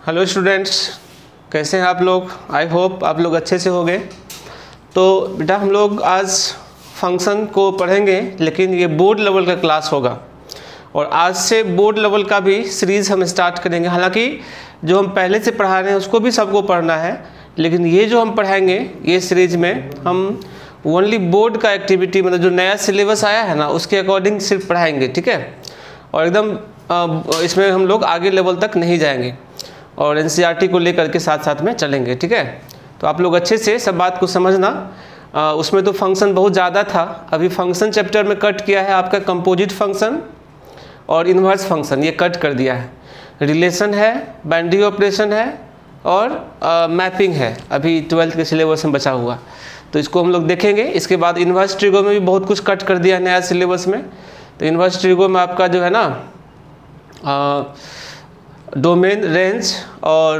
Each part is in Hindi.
हेलो स्टूडेंट्स, कैसे हैं आप लोग। आई होप आप लोग अच्छे से होंगे। तो बेटा हम लोग आज फंक्शन को पढ़ेंगे, लेकिन ये बोर्ड लेवल का क्लास होगा और आज से बोर्ड लेवल का भी सीरीज़ हम स्टार्ट करेंगे। हालांकि जो हम पहले से पढ़ा रहे हैं उसको भी सबको पढ़ना है, लेकिन ये जो हम पढ़ाएंगे ये सीरीज़ में हम ओनली बोर्ड का एक्टिविटी, मतलब जो नया सिलेबस आया है ना उसके अकॉर्डिंग सिर्फ पढ़ाएंगे, ठीक है। और एकदम इसमें हम लोग आगे लेवल तक नहीं जाएंगे और एनसीईआरटी को लेकर के साथ साथ में चलेंगे, ठीक है। तो आप लोग अच्छे से सब बात को समझना। उसमें तो फंक्शन बहुत ज़्यादा था, अभी फंक्शन चैप्टर में कट किया है आपका कंपोजिट फंक्शन और इन्वर्स फंक्शन, ये कट कर दिया है। रिलेशन है, बाइनरी ऑपरेशन है और मैपिंग है, अभी 12th के सिलेबस में बचा हुआ, तो इसको हम लोग देखेंगे। इसके बाद इन्वर्स ट्रिगो में भी बहुत कुछ कट कर दिया है नया सिलेबस में। तो इन्वर्स ट्रिगो में आपका जो है ना डोमेन, रेंज और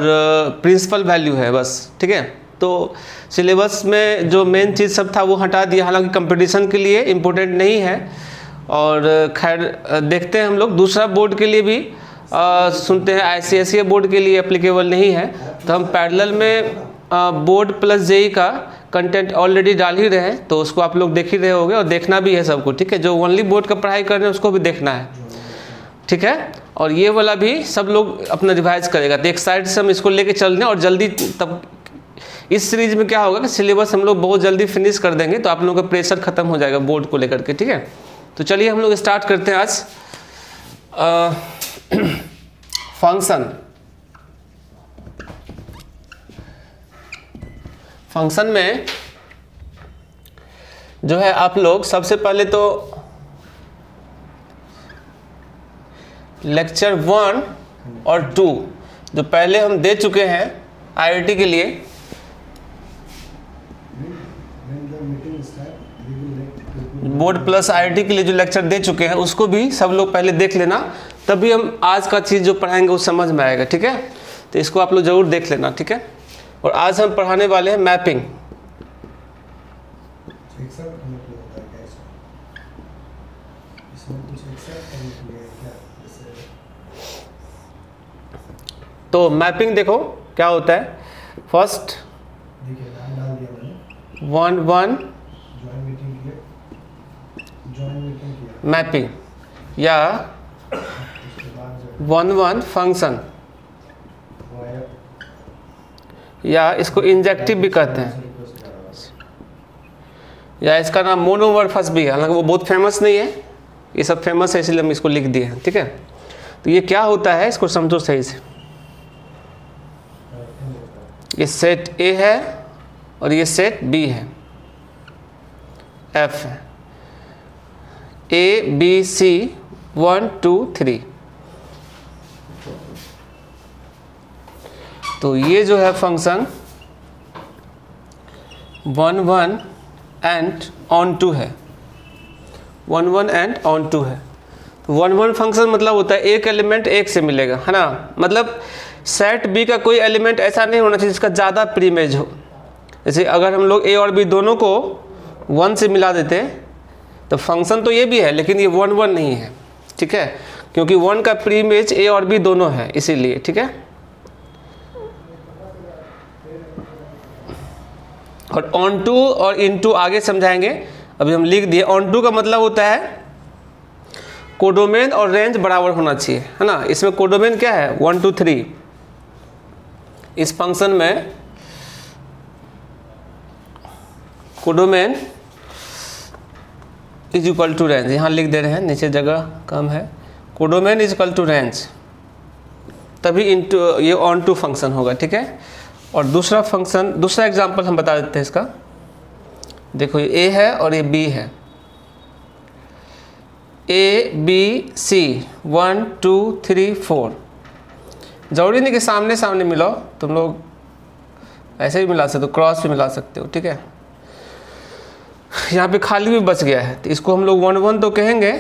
प्रिंसिपल वैल्यू है बस, ठीक है। तो सिलेबस में जो मेन चीज़ सब था वो हटा दिया, हालांकि कंपटीशन के लिए इम्पोर्टेंट नहीं है। और खैर देखते हैं हम लोग दूसरा बोर्ड के लिए भी सुनते हैं, ICSE बोर्ड के लिए एप्लीकेबल नहीं है, तो हम पैरेलल में बोर्ड प्लस जेई का कंटेंट ऑलरेडी डाल ही रहे हैं, तो उसको आप लोग देख ही रहे होंगे और देखना भी है सबको, ठीक है। जो ओनली बोर्ड का पढ़ाई कर रहे हैं उसको भी देखना है, ठीक है। और ये वाला भी सब लोग अपना रिवाइज करेगा, तो एक साइड से हम इसको लेके चल रहे हैं और जल्दी तब इस सीरीज में क्या होगा कि सिलेबस हम लोग बहुत जल्दी फिनिश कर देंगे, तो आप लोगों का प्रेशर खत्म हो जाएगा बोर्ड को लेकर के, ठीक है। तो चलिए हम लोग स्टार्ट करते हैं आज फंक्शन में जो है आप लोग सबसे पहले तो लेक्चर 1 और 2 जो पहले हम दे चुके हैं IIT के लिए, बोर्ड प्लस IIT के लिए जो लेक्चर दे चुके हैं उसको भी सब लोग पहले देख लेना, तभी हम आज का चीज़ जो पढ़ाएंगे वो समझ में आएगा, ठीक है। तो इसको आप लोग ज़रूर देख लेना, ठीक है। और आज हम पढ़ाने वाले हैं मैपिंग। तो मैपिंग देखो क्या होता है। फर्स्ट 1-1 मैपिंग या 1-1 फंक्शन, या इसको इंजेक्टिव भी कहते हैं, या इसका नाम मोनोमॉर्फस भी है, हालांकि वो बहुत फेमस नहीं है, ये सब फेमस है इसलिए हम इसको लिख दिए हैं, ठीक है। तो ये क्या होता है इसको समझो सही से। ये सेट A है और ये सेट B है, F है, A B C 1 2 3। तो ये जो है फंक्शन 1-1 एंड ऑन टू है, 1-1 एंड ऑन टू है। तो 1-1 फंक्शन मतलब होता है एक एलिमेंट एक से मिलेगा, है ना। मतलब सेट बी का कोई एलिमेंट ऐसा नहीं होना चाहिए जिसका ज़्यादा प्रीमेज हो। जैसे अगर हम लोग ए और बी दोनों को 1 से मिला देते तो फंक्शन तो ये भी है, लेकिन ये 1-1 नहीं है, ठीक है, क्योंकि 1 का प्रीमेज ए और बी दोनों है, इसीलिए, ठीक है। और ऑन टू और इन टू आगे समझाएंगे, अभी हम लिख दिए। ऑन टू का मतलब होता है कोडोमेन और रेंज बराबर होना चाहिए, है ना। इसमें कोडोमेन क्या है 1 2 3। इस फंक्शन में codomain is equal to range, यहाँ लिख दे रहे हैं, नीचे जगह कम है। Codomain is equal to range, तभी इनटू ये ऑन टू फंक्शन होगा, ठीक है। और दूसरा फंक्शन, दूसरा एग्जांपल हम बता देते हैं इसका। देखो ये A है और ये B है, A B C 1 2 3 4। जरूरी नहीं कि सामने सामने मिलाओ, तुम लोग ऐसे भी मिला सकते हो, क्रॉस भी मिला सकते हो, ठीक है। यहाँ पे खाली भी बच गया है, तो इसको हम लोग 1-1 तो कहेंगे,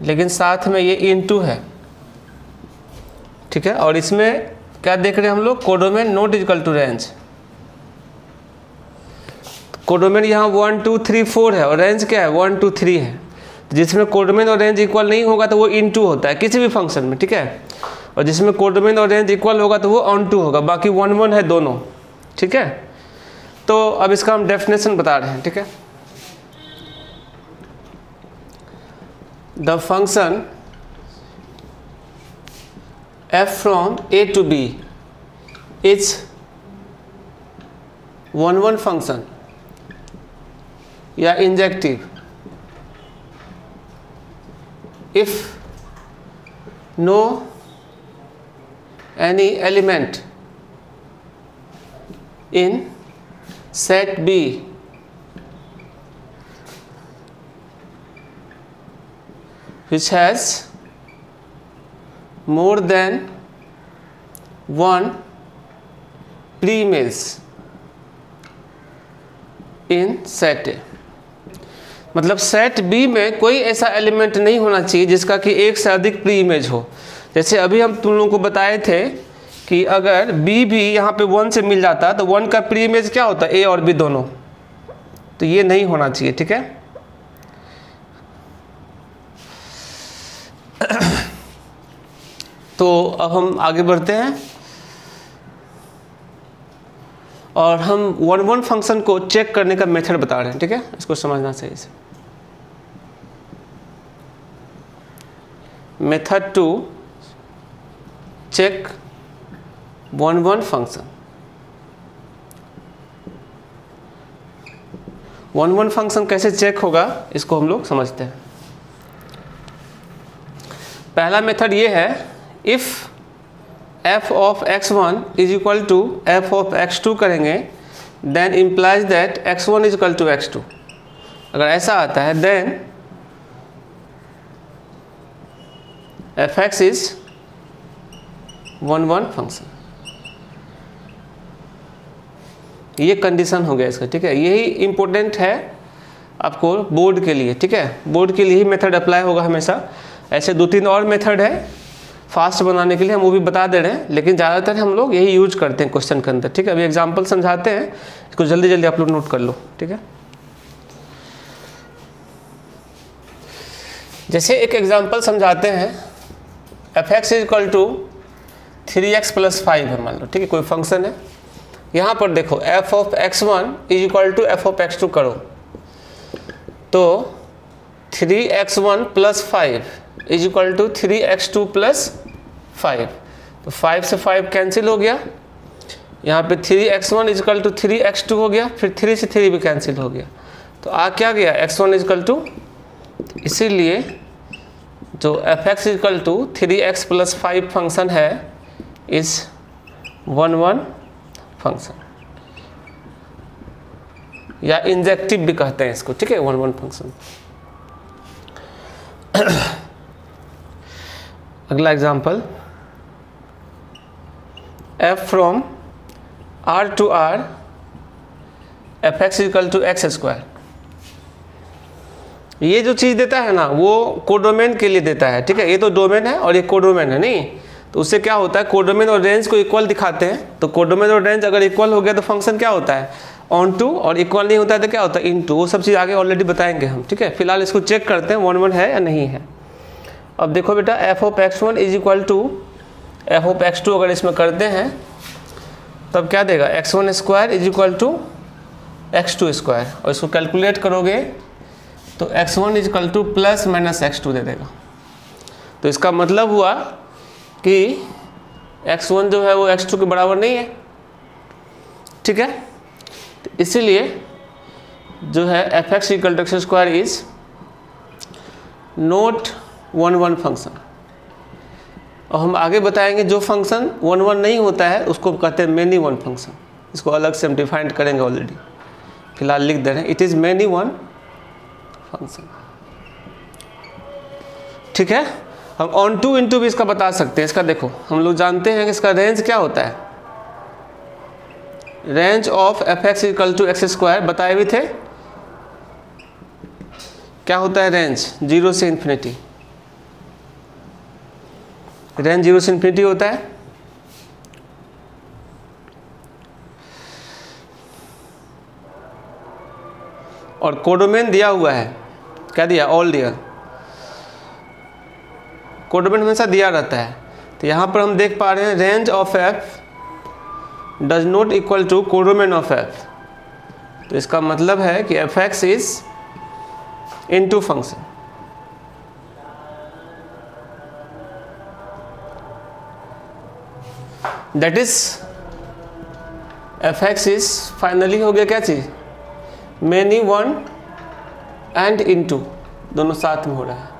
लेकिन साथ में ये इनटू है, ठीक है। और इसमें क्या देख रहे हैं हम लोग, codomain not equal to range. Codomain यहाँ 1 2 3 4 है और रेंज क्या है 1 2 3 है। जिसमें कोडोमेन और रेंज इक्वल नहीं होगा तो वो इनटू होता है किसी भी फंक्शन में, ठीक है। और जिसमें कोडोमेन और रेंज इक्वल होगा तो वो ऑन टू होगा, बाकी 1 1 है दोनों। ठीक है, तो अब इसका हम डेफिनेशन बता रहे हैं। ठीक है, the function f from a to b is 1 1 function या injective if no any element in set B which has more than one pre-image in set A। मतलब सेट बी में कोई ऐसा एलिमेंट नहीं होना चाहिए जिसका कि एक से अधिक प्री इमेज हो। जैसे अभी हम तुम लोगों को बताए थे कि अगर बी भी यहाँ पे 1 से मिल जाता तो 1 का प्री इमेज क्या होता है, ए और बी दोनों, तो ये नहीं होना चाहिए। ठीक है, तो अब हम आगे बढ़ते हैं और हम 1 1 फंक्शन को चेक करने का मेथड बता रहे हैं। ठीक है, इसको समझना सही से। Method to check 1 1 function. 1 1 function कैसे चेक होगा इसको हम लोग समझते हैं। पहला मेथड ये है, if f of x1 is equal to f of x2 करेंगे then implies that x1 is equal to x2। अगर ऐसा आता है then fx is 1 1 फंक्शन। ये कंडीशन हो गया इसका। ठीक है, यही इम्पोर्टेंट है आपको बोर्ड के लिए। ठीक है, बोर्ड के लिए ही मेथड अप्लाई होगा हमेशा। ऐसे 2 3 और मेथड है फास्ट बनाने के लिए, हम वो भी बता दे रहे हैं, लेकिन ज़्यादातर हम लोग यही यूज करते हैं क्वेश्चन के अंदर। ठीक है, अभी एग्जांपल समझाते हैं, इसको जल्दी जल्दी आप लोग नोट कर लो। ठीक है, जैसे एक एग्जांपल समझाते हैं, f(x) is equal to 3x + 5 है मान लो। ठीक है, कोई फंक्शन है, यहाँ पर देखो f of x1 is equal to f of x2 करो तो 3x1 + 5 is equal to 3x2 + 5। तो 5 से 5 कैंसिल हो गया, यहाँ पे 3x1 is equal to 3x2 हो गया, फिर 3 से 3 भी कैंसिल हो गया। तो आ क्या गया, x1 इज इक्वल टू, इसीलिए जो f(x) is equal to 3x + 5 function है इस 1 1 फंक्शन, या इंजेक्टिव भी कहते हैं इसको। ठीक है, 1 1 फंक्शन। अगला example, f from r to r f(x) equal to x²। ये जो चीज़ देता है ना वो कोडोमेन के लिए देता है। ठीक है, ये तो डोमेन है और ये कोडोमेन है, नहीं तो उससे क्या होता है, कोडोमेन और रेंज को इक्वल दिखाते हैं। तो कोडोमेन और रेंज अगर इक्वल हो गया तो फंक्शन क्या होता है, ऑन टू, और इक्वल नहीं होता है तो क्या होता है, इन टू। वो सब चीज़ आगे ऑलरेडी बताएंगे हम। ठीक है, फिलहाल इसको चेक करते हैं 1 1 है या नहीं है। अब देखो बेटा, f of x1 is equal to f of x2 अगर इसमें करते हैं तब क्या देगा, x1² is equal to x2², और इसको कैलकुलेट करोगे तो x1 is equal to + -x2 दे देगा। तो इसका मतलब हुआ कि x1 जो है वो x2 के बराबर नहीं है। ठीक है, तो इसीलिए जो है f(x) equal to x² is not 1 1 function. और हम आगे बताएंगे जो फंक्शन 1 1 नहीं होता है उसको कहते हैं मेनी वन फंक्शन। इसको अलग से हम डिफाइन करेंगे, ऑलरेडी फिलहाल लिख दे रहे हैं, it is many one function. ठीक है, हम ऑन टू इंटू भी इसका बता सकते हैं। इसका देखो, हम लोग जानते हैं कि इसका रेंज क्या होता है, range of f(x) equal to x² बताए भी थे। क्या होता है रेंज, 0 से इन्फिनिटी। रेंज 0 से इन्फिनिटी होता है। और कोडोमेन दिया हुआ है, क्या दिया, ऑल दिया। कोडोमेन हमेशा दिया रहता है। तो यहाँ पर हम देख पा रहे हैं range of f does not equal to codomain of f. तो इसका मतलब है कि f x is into function. That is f x is finally हो गया क्या चीज़, मेनी वन एंड इनटू, दोनों साथ में हो रहा है।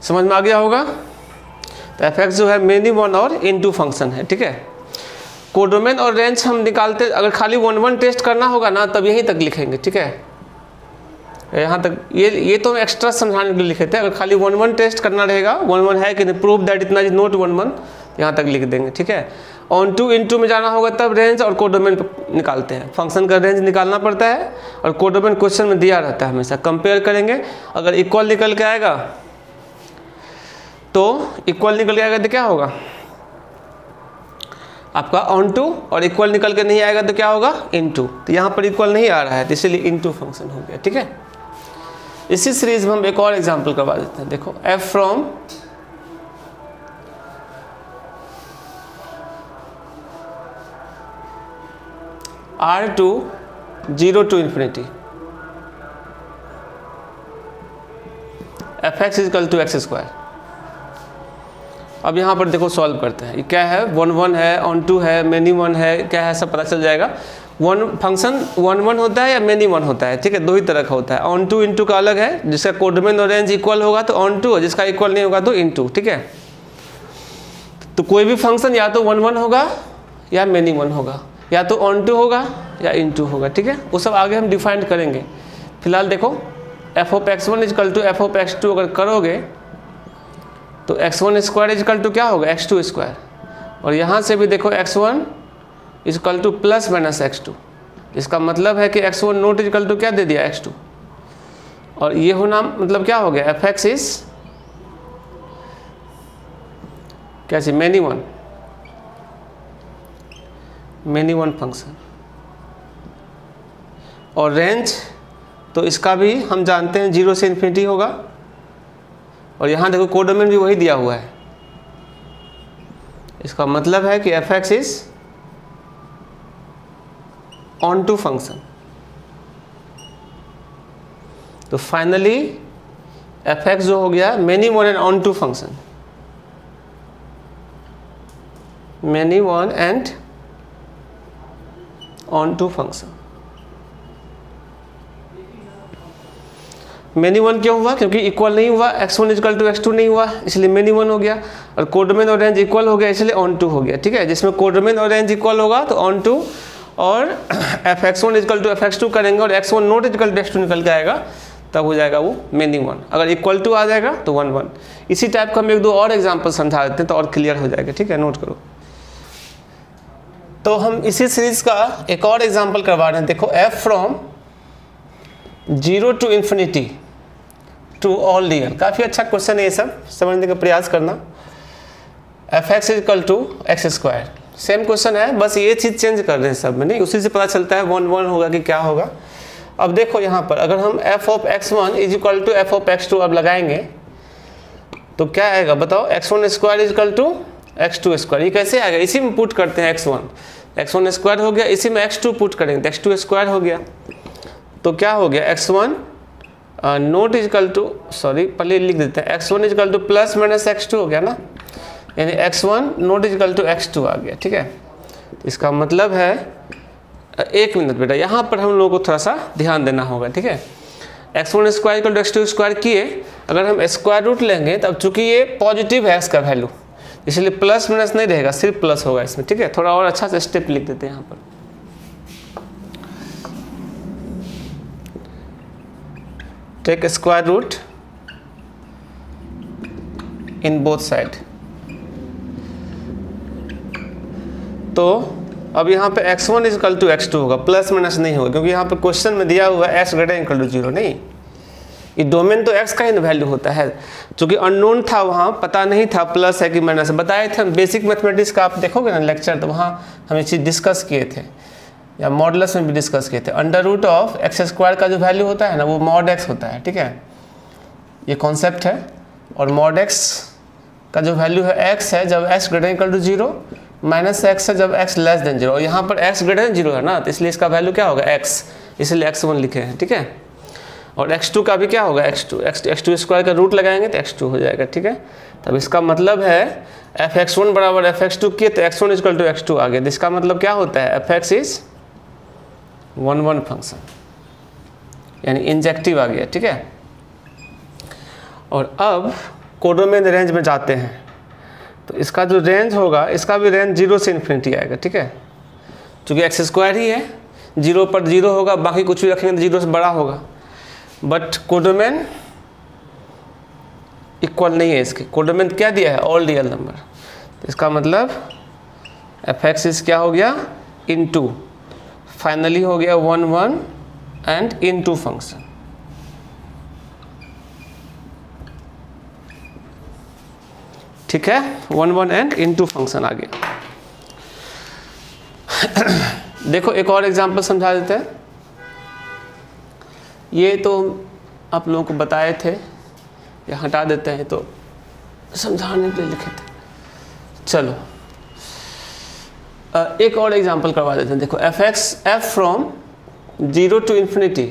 समझ में आ गया होगा। तो एफ एक्स जो है मेनी वन और इनटू फंक्शन है, ठीक है। कोडोमेन और रेंज हम निकालते, अगर खाली 1-1 टेस्ट करना होगा ना तब यहीं तक लिखेंगे, ठीक है। यहाँ तक ये तो हम एक्स्ट्रा समझाने के लिए लिखे थे। अगर खाली 1-1 टेस्ट करना रहेगा, 1-1 है कि नहीं, प्रूव दैट इतना इज नॉट 1-1, यहाँ तक लिख देंगे, ठीक है। ऑन टू इनटू में जाना होगा तब रेंज और कोडोमेन निकालते हैं। फंक्शन का रेंज निकालना पड़ता है और कोडोमेन क्वेश्चन में दिया रहता है, हमेशा कंपेयर करेंगे। अगर इक्वल निकल के आएगा तो इक्वल निकल के आएगा तो क्या होगा आपका ऑन टू, और इक्वल निकल के नहीं आएगा तो क्या होगा इनटू। तो यहाँ पर इक्वल नहीं आ रहा है तो इसीलिए इनटू फंक्शन हो गया, ठीक है। इसी सीरीज में हम एक और एग्जांपल करवा देते हैं। देखो f from R to 0 to infinity, f x is equal to x square. अब यहाँ पर देखो सॉल्व करते हैं। ये क्या है, 1-1 है, ऑन टू है, मेनी वन है, क्या है सब पता चल जाएगा। फंक्शन 1-1 होता है या मेनी वन होता है, ठीक है, दो ही तरह का होता है। ऑन टू इनटू का अलग है, जिसका कोडोमेन और रेंज इक्वल होगा तो ऑन टू, जिसका इक्वल नहीं होगा तो इनटू, ठीक है। तो कोई भी फंक्शन या तो 1-1 होगा या मेनी वन होगा, या तो ऑन टू होगा या इनटू होगा, ठीक है। वो सब आगे हम डिफाइन करेंगे। फिलहाल देखो f of x1 is equal to F of x2 अगर करोगे तो x1 स्क्वायर इजकल टू क्या होगा x2 स्क्वायर, और यहाँ से भी देखो x1 is equal two plus minus x2। इसका मतलब है कि x1 नोट इजकल टू क्या दे दिया x2, और ये होना मतलब क्या हो गया एफ एक्स इज क्या चीज, मेनी वन फंक्शन। और रेंज तो इसका भी हम जानते हैं 0 से इन्फिनिटी होगा, और यहाँ देखो कोडोमेन भी वही दिया हुआ है। इसका मतलब है कि f x is onto function. तो फाइनली एफ एक्स जो हो गया many one and onto function, many one and onto function. Many one क्यों हुआ, क्योंकि इक्वल नहीं हुआ, x1 इक्वल टू x2 नहीं हुआ, इसलिए मेनी वन हो गया। और कोडोमेन और रेंज इक्वल हो गया इसलिए ऑन टू हो गया, ठीक है। जिसमें कोडोमेन और रेंज इक्वल होगा तो ऑन टू, और f x one equal to f x two करेंगे और x1 not equal to x2 निकल के आएगा, तब हो जाएगा वो मेनी वन। अगर इक्वल टू आ जाएगा तो 1-1। इसी टाइप का हम 1-2 और एग्जाम्पल समझा देते हैं तो और क्लियर हो जाएगा, ठीक है, नोट करो। तो हम इसी सीरीज का एक और एग्जाम्पल करवा रहे हैं। देखो f from 0 to infinity to all real. काफ़ी अच्छा क्वेश्चन है, ये सब समझने का प्रयास करना। F x equal to x square, same question है, बस ये चीज़ चेंज कर रहे हैं सब में, नहीं उसी से पता चलता है 1-1 होगा कि क्या होगा। अब देखो यहाँ पर अगर हम f of x1 is equal to F of x2 अब लगाएंगे तो क्या आएगा बताओ, x1 square is equal to x2 square. ये कैसे आएगा, इसी में पुट करते हैं x1 स्क्वायर हो गया, इसी में x2 पुट करेंगे तो x2 स्क्वायर हो गया। तो क्या हो गया x1 note is equal to, sorry पहले लिख देते हैं, x1 is equal two plus minus x2 हो गया ना, यानी x1 note is equal to x2 आ गया, ठीक है। इसका मतलब है, एक मिनट बेटा, यहाँ पर हम लोगों को थोड़ा सा ध्यान देना होगा, ठीक है। x1 square equal to x2 square किए, अगर हम स्क्वायर रूट लेंगे तब चूंकि ये पॉजिटिव है इसका वैल्यू, इसलिए प्लस माइनस नहीं रहेगा, सिर्फ प्लस होगा इसमें, ठीक है। थोड़ा और अच्छा से स्टेप लिख देते हैं यहाँ पर। Take square root in both side. तो अब यहाँ पे x1 इजकल टू x2 होगा, प्लस माइनस नहीं होगा, क्योंकि यहाँ पे क्वेश्चन में दिया हुआ है x ग्रेटर इक्वल टू 0, नहीं, ये डोमेन तो x का ही वैल्यू होता है। चूँकि अननोन था, वहाँ पता नहीं था प्लस है कि माइनस है, बताए थे हम बेसिक मैथमेटिक्स का, आप देखोगे ना लेक्चर तो वहाँ हम ये चीज़ डिस्कस किए थे, या मॉडुलस में भी डिस्कस किए थे। Under root of x square का जो वैल्यू होता है ना वो मॉड x होता है, ठीक है, ये कॉन्सेप्ट है। और मॉड x का जो वैल्यू है x है जब x greater equal to 0, minus x है जब x लेस देन 0, और यहाँ पर x ग्रेटर देन 0 है ना, तो इसलिए इसका वैल्यू क्या होगा x, इसलिए x1 लिखे हैं, ठीक है। और x2 का भी क्या होगा x2 स्क्वायर का रूट लगाएंगे तो x2 हो जाएगा, ठीक है। तब इसका मतलब है fx1 बराबर fx2 किए तो x1 इक्वल टू x2 आ गया। तो इसका मतलब क्या होता है, fx इज 1 फंक्शन, यानी इंजेक्टिव आ गया, ठीक है। और अब कोडोमेन रेंज में जाते हैं, तो इसका जो रेंज होगा इसका भी रेंज 0 से इन्फिनिटी आएगा, ठीक है। चूँकि एक्स स्क्वायर ही है, 0 पर 0 होगा, बाकी कुछ भी रखेंगे तो 0 से बड़ा होगा, बट कोडोमेन इक्वल नहीं है इसके। कोडोमेन क्या दिया है, ऑल रियल नंबर। तो इसका मतलब fx इज क्या हो गया, इनटू, फाइनली हो गया 1 एंड इनटू फंक्शन, ठीक है। 1 एंड इनटू फंक्शन आ गया। देखो एक और एग्जांपल समझा देते हैं। ये तो आप लोगों को बताए थे, या हटा देते हैं, तो समझाने के लिए लिखे थे। चलो एक और एग्जांपल करवा देते हैं। देखो f from 0 to infinity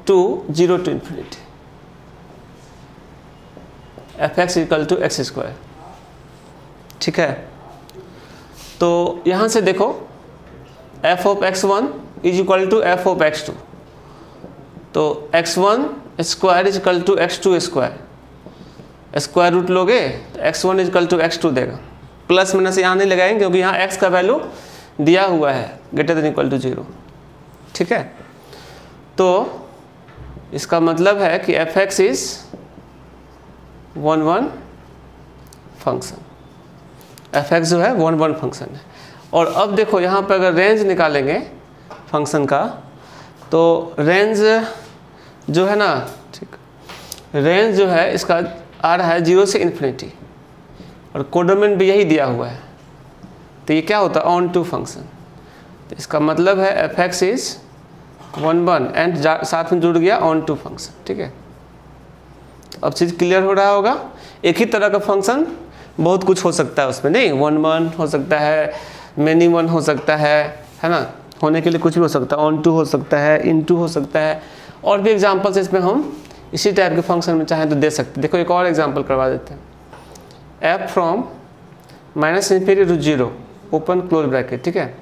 to 0 to infinity, fx equal to x square, ठीक है। तो यहाँ से देखो f of x1 is equal to f of x2, तो x1 square is equal to x2 square, square root लोगे तो x1 is equal to x2 देगा। प्लस माइनस यहाँ नहीं लगाएंगे क्योंकि यहाँ x का वैल्यू दिया हुआ है ग्रेटर देन इक्वल टू 0, ठीक है। तो इसका मतलब है कि fx इज 1 फंक्शन, fx जो है 1 फंक्शन है। और अब देखो यहाँ पर अगर रेंज निकालेंगे फंक्शन का, तो रेंज जो है ना, ठीक, रेंज जो है इसका आ रहा है 0 से इन्फिनिटी, और कोडोमेन भी यही दिया हुआ है, तो ये क्या होता है, ऑन टू फंक्शन। तो इसका मतलब है fx इज 1 एंड साथ में जुड़ गया ऑन टू फंक्शन, ठीक है। अब चीज़ क्लियर हो रहा होगा। एक ही तरह का फंक्शन बहुत कुछ हो सकता है उसमें, नहीं 1 हो सकता है, मैनी 1 हो सकता है ना, होने के लिए कुछ भी हो सकता है, ऑन टू हो सकता है, इन टू हो सकता है, और भी एग्जांपल्स इसमें हम इसी टाइप के फंक्शन में चाहें तो दे सकते हैं। देखो एक और एग्जांपल करवा देते हैं। f from -∞ to 0 open close bracket, ठीक है,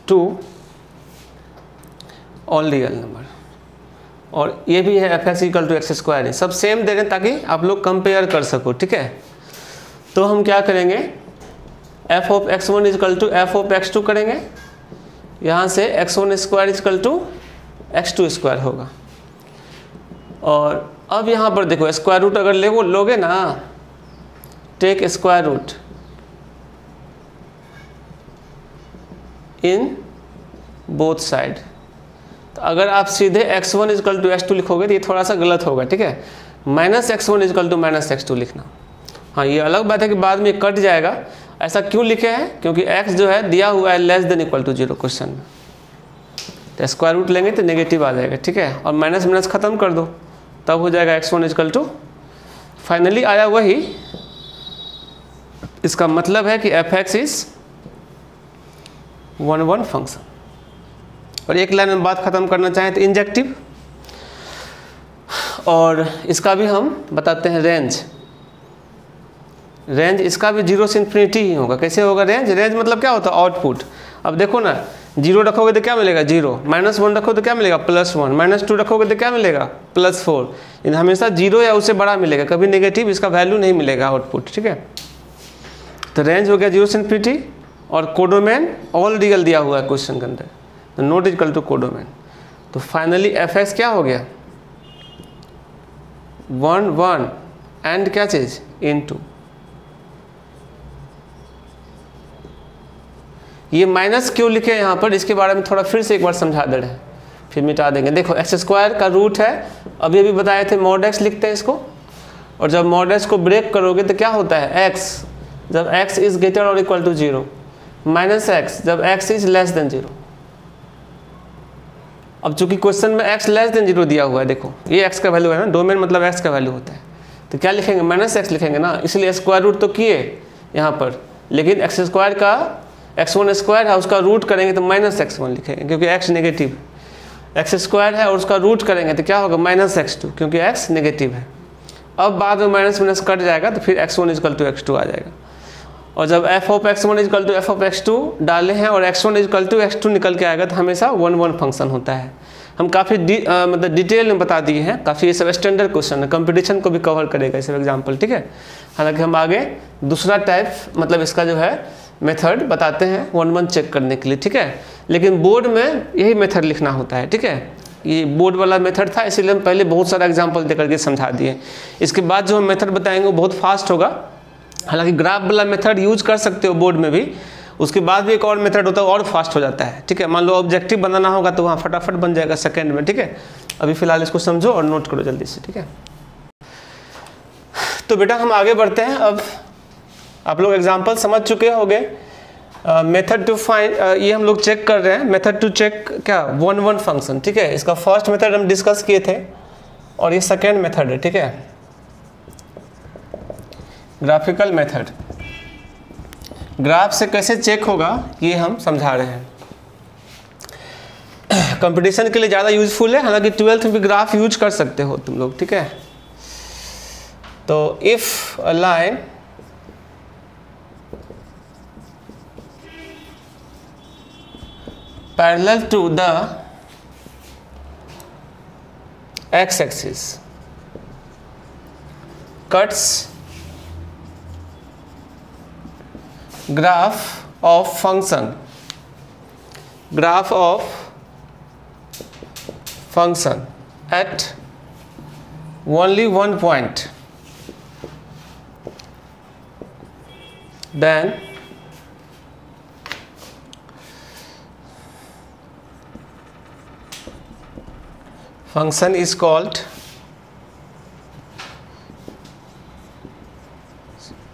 टू ऑल रियल नंबर, और ये भी है fx equal to x square है। सब सेम दे रहे हैं ताकि आप लोग कंपेयर कर सको, ठीक है। तो हम क्या करेंगे, f of x1 is equal to f of x2 करेंगे, यहाँ से x1 square is equal to x2 square होगा। और अब यहाँ पर देखो स्क्वायर रूट अगर लोगे ना, take square root in both side. तो अगर आप सीधे x1 is equal to x2 लिखोगे तो ये थोड़ा सा गलत होगा, ठीक है। -x1 is equal to -x2 लिखना। हाँ, ये अलग बात है कि बाद में कट जाएगा। ऐसा क्यों लिखे हैं, क्योंकि x जो है दिया हुआ है less than equal to 0 question में, तो स्क्वायर रूट लेंगे तो नेगेटिव आ जाएगा, ठीक है। और माइनस माइनस खत्म कर दो, तब हो जाएगा x1 is equal to, finally आया वही। इसका मतलब है कि fx इज 1 फंक्शन। और एक लाइन में बात खत्म करना चाहें तो इंजेक्टिव, और इसका भी हम बताते हैं रेंज। रेंज इसका भी 0 से इन्फिनिटी ही होगा। कैसे होगा रेंज, रेंज मतलब क्या होता है, आउटपुट। अब देखो ना, 0 रखोगे तो क्या मिलेगा 0, -1 रखोगे तो क्या मिलेगा +1, -2 रखोगे तो क्या मिलेगा +4। इन हमेशा 0 या उससे बड़ा मिलेगा, कभी नेगेटिव इसका वैल्यू नहीं मिलेगा आउटपुट, ठीक है। तो रेंज हो गया 0 से इन्फिनिटी, और कोडोमेन ऑल रियल दिया हुआ है क्वेश्चन के अंदर, तो नॉट इक्वल टू कोडोमेन। तो फाइनली fx क्या हो गया 1 एंड क्या चीज इनटू। ये माइनस क्यों लिखे यहाँ पर, इसके बारे में थोड़ा फिर से एक बार समझा दे रहे हैं, फिर मिटा देंगे। देखो एक्स स्क्वायर का रूट है, अभी अभी बताए थे मॉड एक्स लिखते हैं इसको, और जब मॉड एक्स को ब्रेक करोगे तो क्या होता है एक्स, जब एक्स इज ग्रेटर और इक्वल टू 0, माइनस एक्स जब एक्स इज लेस देन 0। अब चूंकि क्वेश्चन में एक्स लेस देन 0 दिया हुआ है, देखो ये एक्स का वैल्यू है ना, डोमेन मतलब एक्स का वैल्यू होता है, तो क्या लिखेंगे, -x लिखेंगे ना, इसलिए स्क्वायर रूट तो किए यहाँ पर, लेकिन x स्क्वायर का x1 स्क्वायर है उसका रूट करेंगे तो -x1 लिखेंगे क्योंकि x नेगेटिव है। x स्क्वायर है और उसका रूट करेंगे तो क्या होगा, -x2 क्योंकि x नेगेटिव है। अब बाद में माइनस माइनस कट जाएगा तो फिर x1 = x2 आ जाएगा। और जब f(x1) = f(x2) डाले हैं और x1 = x2 निकल के आएगा तो हमेशा 1-1 फंक्शन होता है। हम काफ़ी मतलब डिटेल में बता दिए हैं, काफ़ी ये सब स्टैंडर्ड क्वेश्चन है, कंपटीशन को भी कवर करेगा ये सब एग्जाम्पल, ठीक है। हालांकि हम आगे दूसरा टाइप मतलब इसका जो है मेथड बताते हैं 1-1 चेक करने के लिए, ठीक है। लेकिन बोर्ड में यही मेथड लिखना होता है, ठीक है। ये बोर्ड वाला मेथड था इसलिए हम पहले बहुत सारा एग्जाम्पल दे करके समझा दिए। इसके बाद जो हम मेथड बताएंगे वो बहुत फास्ट होगा। हालांकि ग्राफ वाला मेथड यूज कर सकते हो बोर्ड में भी, उसके बाद भी एक और मेथड होता है और फास्ट हो जाता है, ठीक है। मान लो ऑब्जेक्टिव बनाना होगा तो वहाँ फटाफट बन जाएगा सेकंड में, ठीक है। अभी फिलहाल इसको समझो और नोट करो जल्दी से, ठीक है। तो बेटा हम आगे बढ़ते हैं। अब आप लोग एग्जाम्पल समझ चुके होंगे। मेथड टू फाइंड, ये हम लोग चेक कर रहे हैं मेथड टू चेक क्या 1-1 फंक्शन, ठीक है। इसका फर्स्ट मेथड हम डिस्कस किए थे और ये सेकेंड मेथड है, ठीक है, ग्राफिकल मेथड। ग्राफ से कैसे चेक होगा ये हम समझा रहे हैं। कंपटीशन के लिए ज़्यादा यूजफुल है, हालांकि 12th में भी ग्राफ यूज कर सकते हो तुम लोग, ठीक है। तो if a line parallel to the x-axis cuts graph of function at only one point, then function is called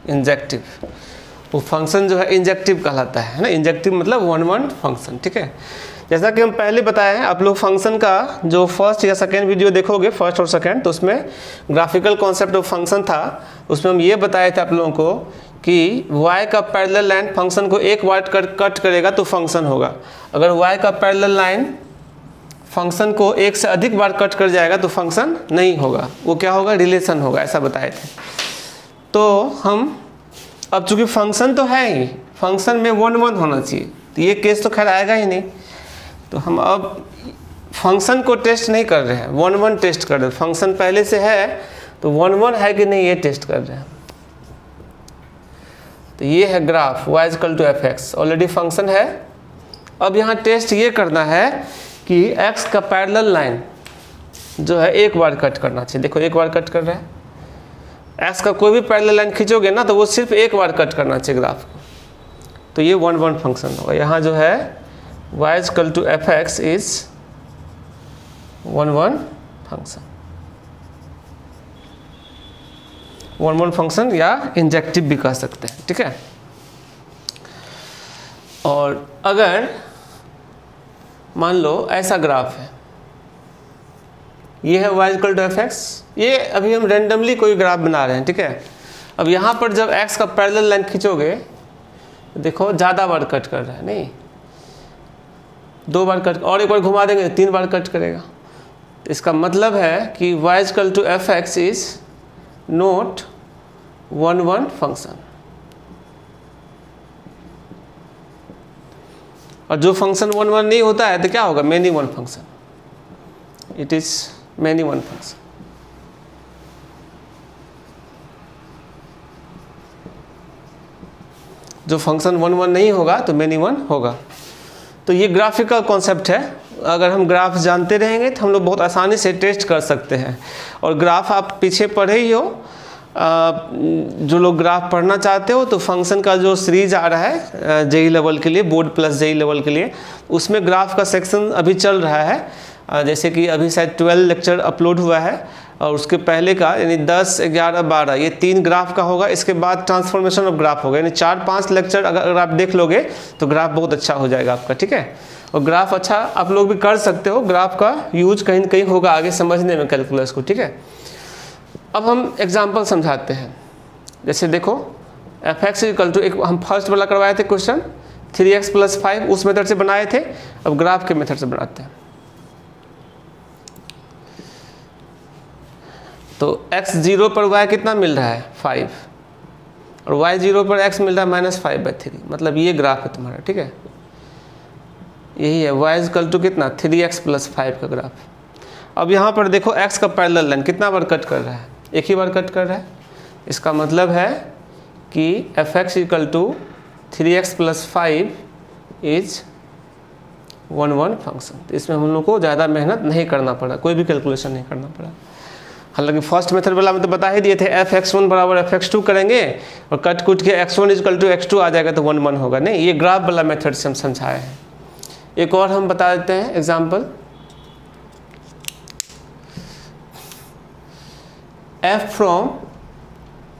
injective. वो फंक्शन जो है इंजेक्टिव कहलाता है ना। इंजेक्टिव मतलब 1-1 फंक्शन, ठीक है। जैसा कि हम पहले बताए हैं, आप लोग फंक्शन का जो फर्स्ट या सेकेंड वीडियो देखोगे, फर्स्ट और सेकेंड, तो उसमें ग्राफिकल कॉन्सेप्ट ऑफ फंक्शन था। उसमें हम ये बताए थे आप लोगों को कि y का पैरेलल लाइन फंक्शन को एक बार कट करेगा तो फंक्शन होगा। अगर y का पैरेलल लाइन फंक्शन को एक से अधिक बार कट कर जाएगा तो फंक्शन नहीं होगा, वो क्या होगा, रिलेशन होगा, ऐसा बताए थे। तो हम अब चूंकि फंक्शन तो है ही, फंक्शन में 1-1 होना चाहिए, तो ये केस तो खैर आएगा ही नहीं। तो हम अब फंक्शन को टेस्ट नहीं कर रहे हैं, 1-1 टेस्ट कर रहे हैं। फंक्शन पहले से है तो 1-1 है कि नहीं ये टेस्ट कर रहे हैं। तो ये है graph y = f(x), already function है। अब यहाँ टेस्ट ये करना है कि x का पैरेलल लाइन जो है एक बार कट करना चाहिए। देखो एक बार कट कर रहा है। x का कोई भी पैरेलल लाइन खींचोगे ना तो वो सिर्फ एक बार कट करना चाहिए ग्राफ को, तो ये 1-1 फंक्शन होगा। यहाँ जो है y = f(x) is 1-1 function, 1-1 function या इंजेक्टिव भी कह सकते हैं, ठीक है। और अगर मान लो ऐसा ग्राफ है, ये है y = f(x), ये अभी हम रेंडमली कोई ग्राफ बना रहे हैं, ठीक है। अब यहाँ पर जब x का पैरेलल लाइन खींचोगे तो देखो ज़्यादा बार कट कर रहा है, नहीं 2 बार कट, और एक बार घुमा देंगे तो 3 बार कट करेगा। तो इसका मतलब है कि y = f(x) is not 1-1 function. और जो फंक्शन 1-1 नहीं होता है तो क्या होगा, many-1 function, it is many-1 function. जो फंक्शन 1-1 नहीं होगा तो many-1 होगा। तो ये ग्राफिकल कॉन्सेप्ट है। अगर हम ग्राफ जानते रहेंगे तो हम लोग बहुत आसानी से टेस्ट कर सकते हैं। और ग्राफ आप पीछे पढ़े ही हो, जो लोग ग्राफ पढ़ना चाहते हो तो फंक्शन का जो सीरीज आ रहा है जेई लेवल के लिए, बोर्ड प्लस जेई लेवल के लिए, उसमें ग्राफ का सेक्शन अभी चल रहा है। जैसे कि अभी शायद 12 लेक्चर अपलोड हुआ है और उसके पहले का यानी 10, 11, 12 ये 3 ग्राफ का होगा। इसके बाद ट्रांसफॉर्मेशन ऑफ ग्राफ होगा, यानी 4-5 लेक्चर अगर आप देख लोगे तो ग्राफ बहुत अच्छा हो जाएगा आपका, ठीक है। और ग्राफ अच्छा आप लोग भी कर सकते हो, ग्राफ का यूज कहीं ना कहीं होगा आगे समझने में कैलकुलस को, ठीक है। अब हम एग्जाम्पल समझाते हैं। जैसे देखो f(x) = एक हम फर्स्ट वाला करवाए थे क्वेश्चन 3x + 5 उस मेथड से बनाए थे, अब ग्राफ के मेथड से बनाते हैं। तो x 0 पर y कितना मिल रहा है 5 और y 0 पर x मिल रहा है -5/3, मतलब ये ग्राफ है तुम्हारा, ठीक है। यही है y = कितना 3x + 5 का ग्राफ। अब यहाँ पर देखो x का पैरेलल लाइन कितना बार कट कर रहा है, एक ही बार कट कर रहा है। इसका मतलब है कि f(x) = 3x + 5 इज 1 फंक्शन। तो इसमें हम लोग को ज़्यादा मेहनत नहीं करना पड़ा, कोई भी कैलकुलेशन नहीं करना पड़ा। हालांकि फर्स्ट मेथड वाला में तो बता ही दिए थे f(x1) = f(x2) करेंगे और कट कुट के x1 = x2 आ जाएगा तो 1 1 होगा। नहीं, ये ग्राफ वाला मेथड से हम समझाए हैं। एक और हम बता देते हैं example, f from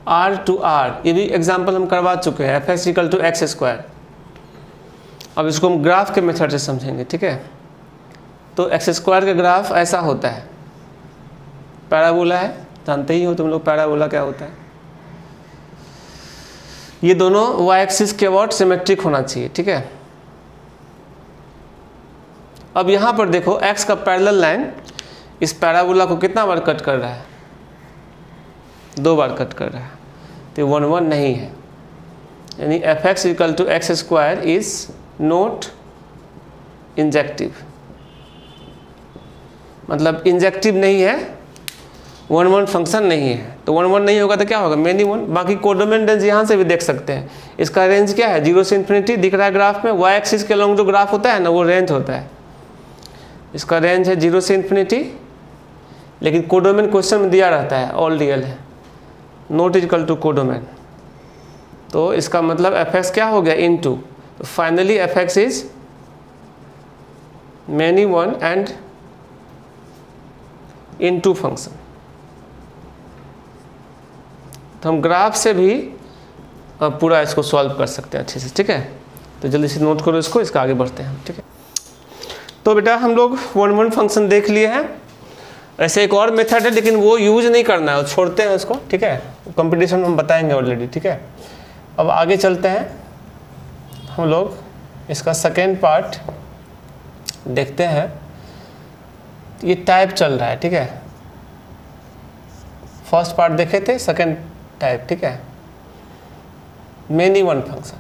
r to r, ये भी एग्जाम्पल हम करवा चुके हैं। f(x) = x²। अब इसको हम ग्राफ के मेथड से समझेंगे, ठीक है। तो x² का ग्राफ ऐसा होता है, पैराबोला है, जानते ही हो तुम लोग पैराबोला क्या होता है। ये दोनों y एक्सिस के अबाउट सिमेट्रिक होना चाहिए, ठीक है। अब यहाँ पर देखो x का पैरेलल लाइन इस पैराबोला को कितना बार कट कर रहा है, 2 बार कट कर रहा है, तो 1 1 नहीं है। यानी f(x) = x² is not injective, मतलब इंजेक्टिव नहीं है, 1 1 फंक्शन नहीं है। तो 1 1 नहीं होगा तो क्या होगा, मेनी 1। बाकी कोडोमेन रेंज यहाँ से भी देख सकते हैं, इसका रेंज क्या है 0 से इन्फिनिटी दिख रहा है ग्राफ में। y एक्सिस के लॉन्ग जो ग्राफ होता है ना वो रेंज होता है, इसका रेंज है 0 से इन्फिनिटी। लेकिन कोडोमेन क्वेश्चन में दिया रहता है ऑल रियल है, नॉट इक्वल टू कोडोमेन। तो इसका मतलब f(x) क्या हो गया इनटू, तो finally f(x) is many 1 and into function. तो हम ग्राफ से भी पूरा इसको सॉल्व कर सकते हैं अच्छे से, ठीक है। तो जल्दी से नोट करो इसको, इसका आगे बढ़ते हैं, ठीक है। तो बेटा हम लोग 1 1 फंक्शन देख लिए हैं। ऐसे एक और मेथड है लेकिन वो यूज नहीं करना है, छोड़ते हैं उसको, ठीक है। कंपटीशन में हम बताएंगे ऑलरेडी, ठीक है। अब आगे चलते हैं हम लोग, इसका सेकेंड पार्ट देखते हैं। ये टाइप चल रहा है, ठीक है। फर्स्ट पार्ट देखे थे, सेकेंड टाइप, ठीक है। मेनी 1 फंक्शन,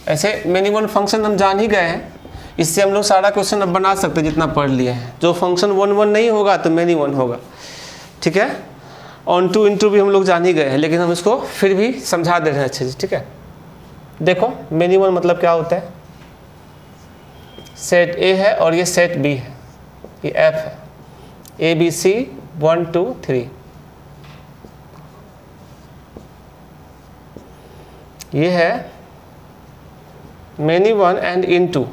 ऐसे मेनी 1 फंक्शन हम जान ही गए हैं, इससे हम लोग सारा क्वेश्चन अब बना सकते हैं जितना पढ़ लिए हैं। जो फंक्शन 1 1 नहीं होगा तो मेनी 1 होगा, ठीक है। ऑन टू इनटू भी हम लोग जान ही गए हैं, लेकिन हम इसको फिर भी समझा दे रहे हैं अच्छे से, ठीक है। देखो मेनी 1 मतलब क्या होता है, सेट A है और ये सेट B है, ये F है, ABC 1 2 3। ये है many 1 and into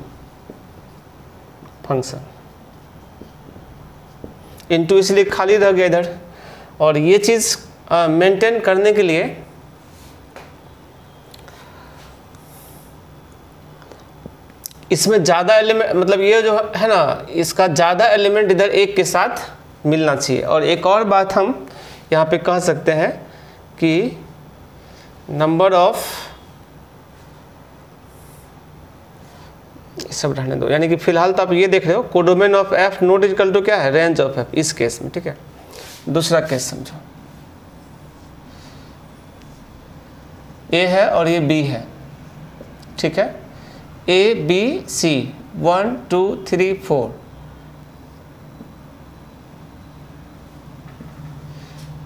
function, into इसलिए खाली रह गया इधर। और ये चीज़ मेंटेन करने के लिए इसमें ज़्यादा एलिमेंट, मतलब ये जो है ना इसका ज़्यादा एलिमेंट इधर एक के साथ मिलना चाहिए। और एक और बात हम यहाँ पे कह सकते हैं कि नंबर ऑफ, सब रहने दो, यानी कि फिलहाल तो आप ये देख रहे हो codomain of f not equal to क्या है, रेंज ऑफ f, इस केस में, ठीक है। दूसरा केस समझो, A है और ये B है, ठीक है। A B C 1 2 3 4,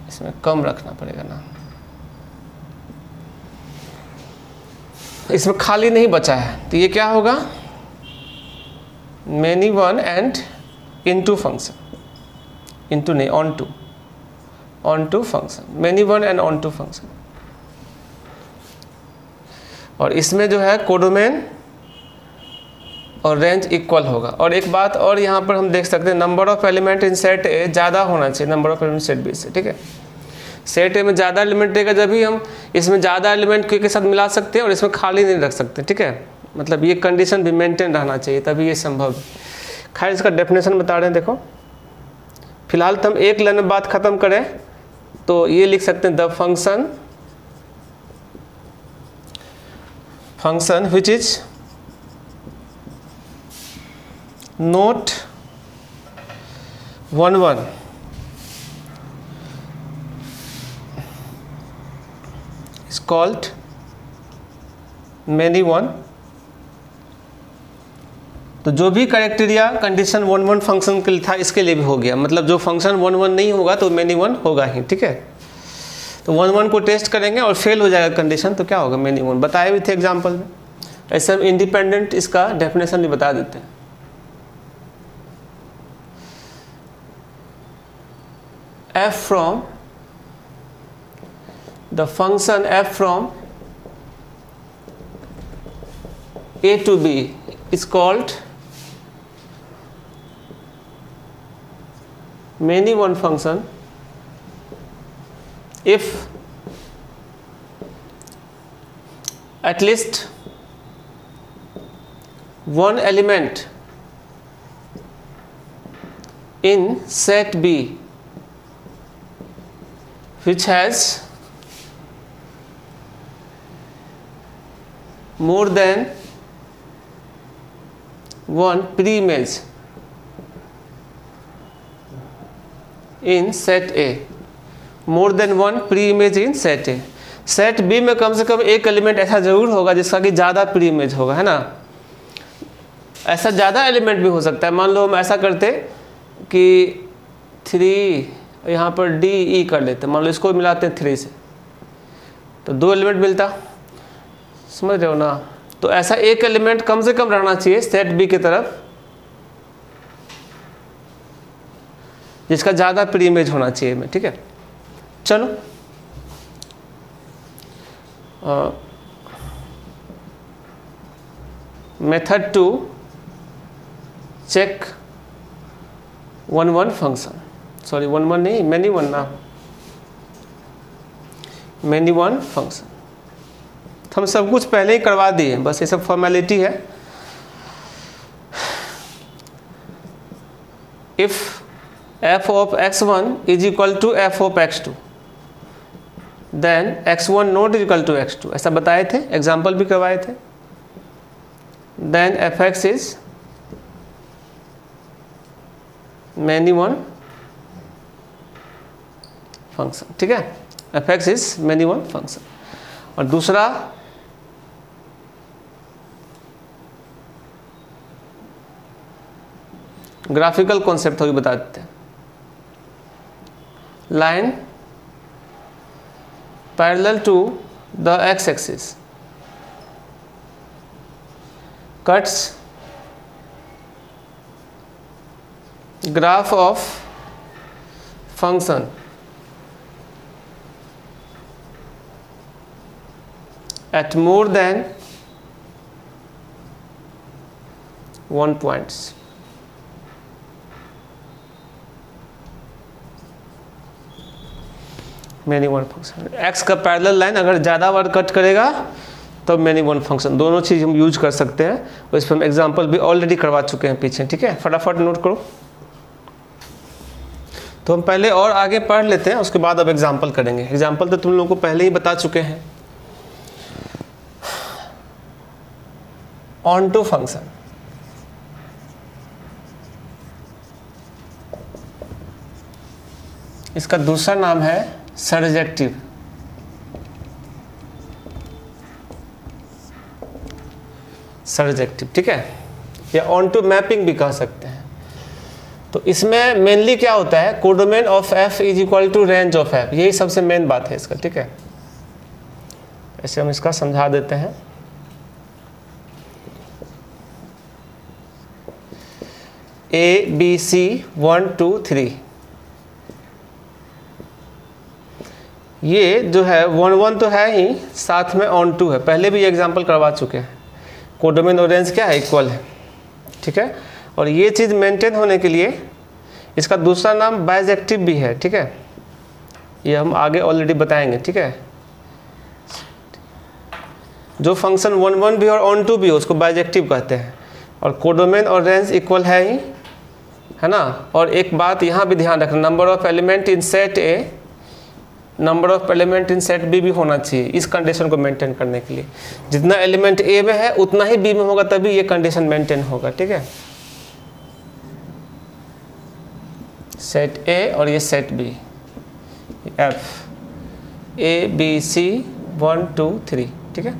इसमें कम रखना पड़ेगा ना, इसमें खाली नहीं बचा है, तो ये क्या होगा many 1 and into function, into नहीं onto function, many 1 and onto function. और इसमें जो है कोडोमेन और रेंज इक्वल होगा। और एक बात और यहाँ पर हम देख सकते हैं, number of element in set A ज़्यादा होना चाहिए number of element set B से, ठीक है। सेट ए में ज़्यादा एलिमेंट रहेगा जब भी हम इसमें ज़्यादा एलिमेंट के साथ मिला सकते हैं और इसमें खाली नहीं रख सकते, ठीक है। मतलब ये कंडीशन भी मेंटेन रहना चाहिए, तभी ये संभव है। खैर इसका डेफिनेशन बता रहे हैं, देखो फिलहाल तो हम एक लाइन में बात ख़त्म करें तो ये लिख सकते हैं the function which is note 1 is called many one। तो जो भी क्राइटेरिया कंडीशन 1 फंक्शन के लिए था इसके लिए भी हो गया, मतलब जो फंक्शन 1 नहीं होगा तो many one होगा ही, ठीक है। तो 1 को टेस्ट करेंगे और फेल हो जाएगा कंडीशन तो क्या होगा many one। बताए भी थे एग्जाम्पल में। ऐसे हम इंडिपेंडेंट इसका डेफिनेशन भी बता देते हैं। f from the function f from a to b is called many one function if at least one element in set B which has more than one pre-image in set A, more than one pre-image in set A। Set B में कम से कम एक एलिमेंट ऐसा जरूर होगा जिसका कि ज़्यादा प्री इमेज होगा, है ना। ऐसा ज़्यादा एलिमेंट भी हो सकता है। मान लो हम ऐसा करते कि 3 यहाँ पर डी ई कर लेते, मान लो इसको मिलाते हैं 3 से तो 2 एलिमेंट मिलता, समझ रहे हो ना। तो ऐसा एक एलिमेंट कम से कम रहना चाहिए सेट बी की तरफ जिसका ज़्यादा प्री इमेज होना चाहिए में, ठीक है। चलो method to check 1 function, sorry 1 नहीं मैनी वन ना, मैनी वन फंक्शन। हम सब कुछ पहले ही करवा दिए, बस ये सब फॉर्मेलिटी है। If f of x1 is equal to f of x2 then x1 not equal to x2, ऐसा बताए थे, एग्जाम्पल भी करवाए थे। then fx is many one function, ठीक है। fx is many one function. और दूसरा ग्राफिकल कॉन्सेप्ट होगी, बता देते हैं। Line parallel to the x axis cuts graph of function at more than 1 points। Many one function x का पैरेलल लाइन अगर ज़्यादा बार कट करेगा तो मैनी वन फंक्शन, दोनों चीज़ हम यूज कर सकते हैं। और इस पर हम एग्जाम्पल भी ऑलरेडी करवा चुके हैं पीछे, ठीक है। फटाफट नोट करो। तो हम पहले और आगे पढ़ लेते हैं, उसके बाद अब एग्जाम्पल करेंगे। एग्जाम्पल तो तुम लोगों को पहले ही बता चुके हैं। ऑन टू फंक्शन, इसका दूसरा नाम है सरजेक्टिव। सरजेक्टिव, ठीक है, या ऑन टू मैपिंग भी कह सकते हैं। तो इसमें मेनली क्या होता है, codomain of f is equal to range of f, यही सबसे मेन बात है इसका, ठीक है। ऐसे हम इसका समझा देते हैं। A B C 1 2 3, ये जो है 1 1 तो है ही, साथ में ऑन टू है, पहले भी ये एग्जाम्पल करवा चुके हैं। कोडोमेन और रेंज क्या है, इक्वल है, ठीक है। और ये चीज़ मेंटेन होने के लिए इसका दूसरा नाम बाइजेक्टिव भी है, ठीक है। ये हम आगे ऑलरेडी बताएंगे, ठीक है। जो फंक्शन 1 1 भी और ऑन टू भी हो उसको बाइजेक्टिव कहते हैं। और कोडोमेन और रेंज इक्वल है ही, है ना। और एक बात यहाँ भी ध्यान रखना, number of element in set A, number of element in set B भी होना चाहिए इस कंडीशन को मेंटेन करने के लिए। जितना एलिमेंट ए में है उतना ही बी में होगा, तभी ये कंडीशन मेंटेन होगा, ठीक है। सेट ए और ये set B, f A B C 1 2 3, ठीक है।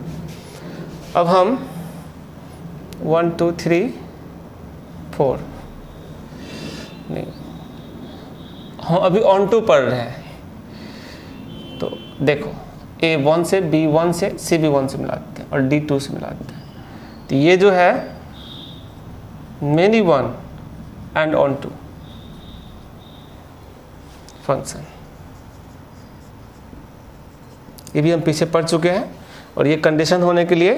अब हम 1 2 3 4 नहीं, हम अभी ऑन टू पढ़ रहे हैं। तो देखो ए 1 से, बी 1 से, सी भी 1 से मिला देते हैं और डी 2 से मिला देते हैं। तो ये जो है many one and onto function, ये भी हम पीछे पढ़ चुके हैं। और ये कंडीशन होने के लिए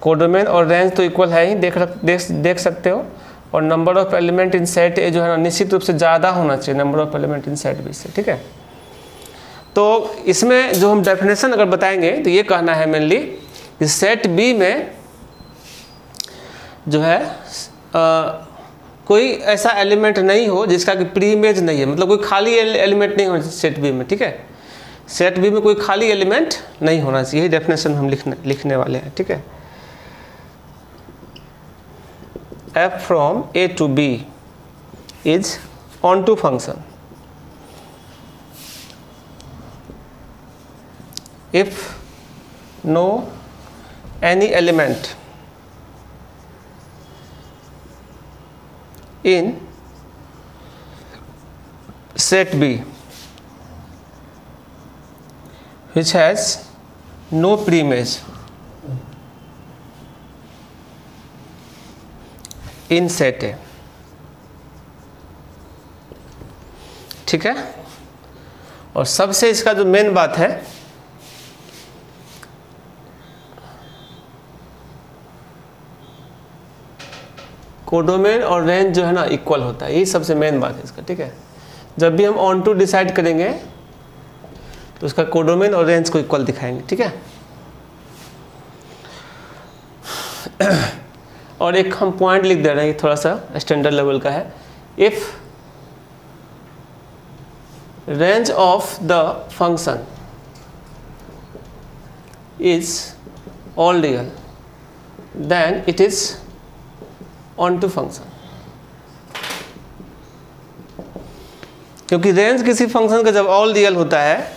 कोडोमेन और रेंज तो इक्वल है ही, देख सकते हो। और number of element in set A जो है ना निश्चित रूप से ज़्यादा होना चाहिए number of element in set B से, ठीक है। तो इसमें जो हम डेफिनेशन अगर बताएंगे तो ये कहना है मेनली कि सेट बी में जो है कोई ऐसा एलिमेंट नहीं हो जिसका कि प्री इमेज नहीं है, मतलब कोई खाली एलिमेंट नहीं हो सेट बी में, ठीक है। सेट बी में कोई खाली एलिमेंट नहीं होना चाहिए, यही डेफिनेशन हम लिखने वाले हैं, ठीक है। f from a to b is onto function if no any element in set B which has no preimage in set है, ठीक है। और सबसे इसका जो मेन बात है, कोडोमेन और रेंज जो है ना इक्वल होता है, यही सबसे मेन बात है इसका, ठीक है। जब भी हम ऑन टू डिसाइड करेंगे तो उसका कोडोमेन और रेंज को इक्वल दिखाएंगे, ठीक है। और एक हम पॉइंट लिख दे रहे हैं, थोड़ा सा स्टैंडर्ड लेवल का है। If range of the function is all real then it is onto function. क्योंकि रेंज किसी फंक्शन का जब ऑल रियल होता है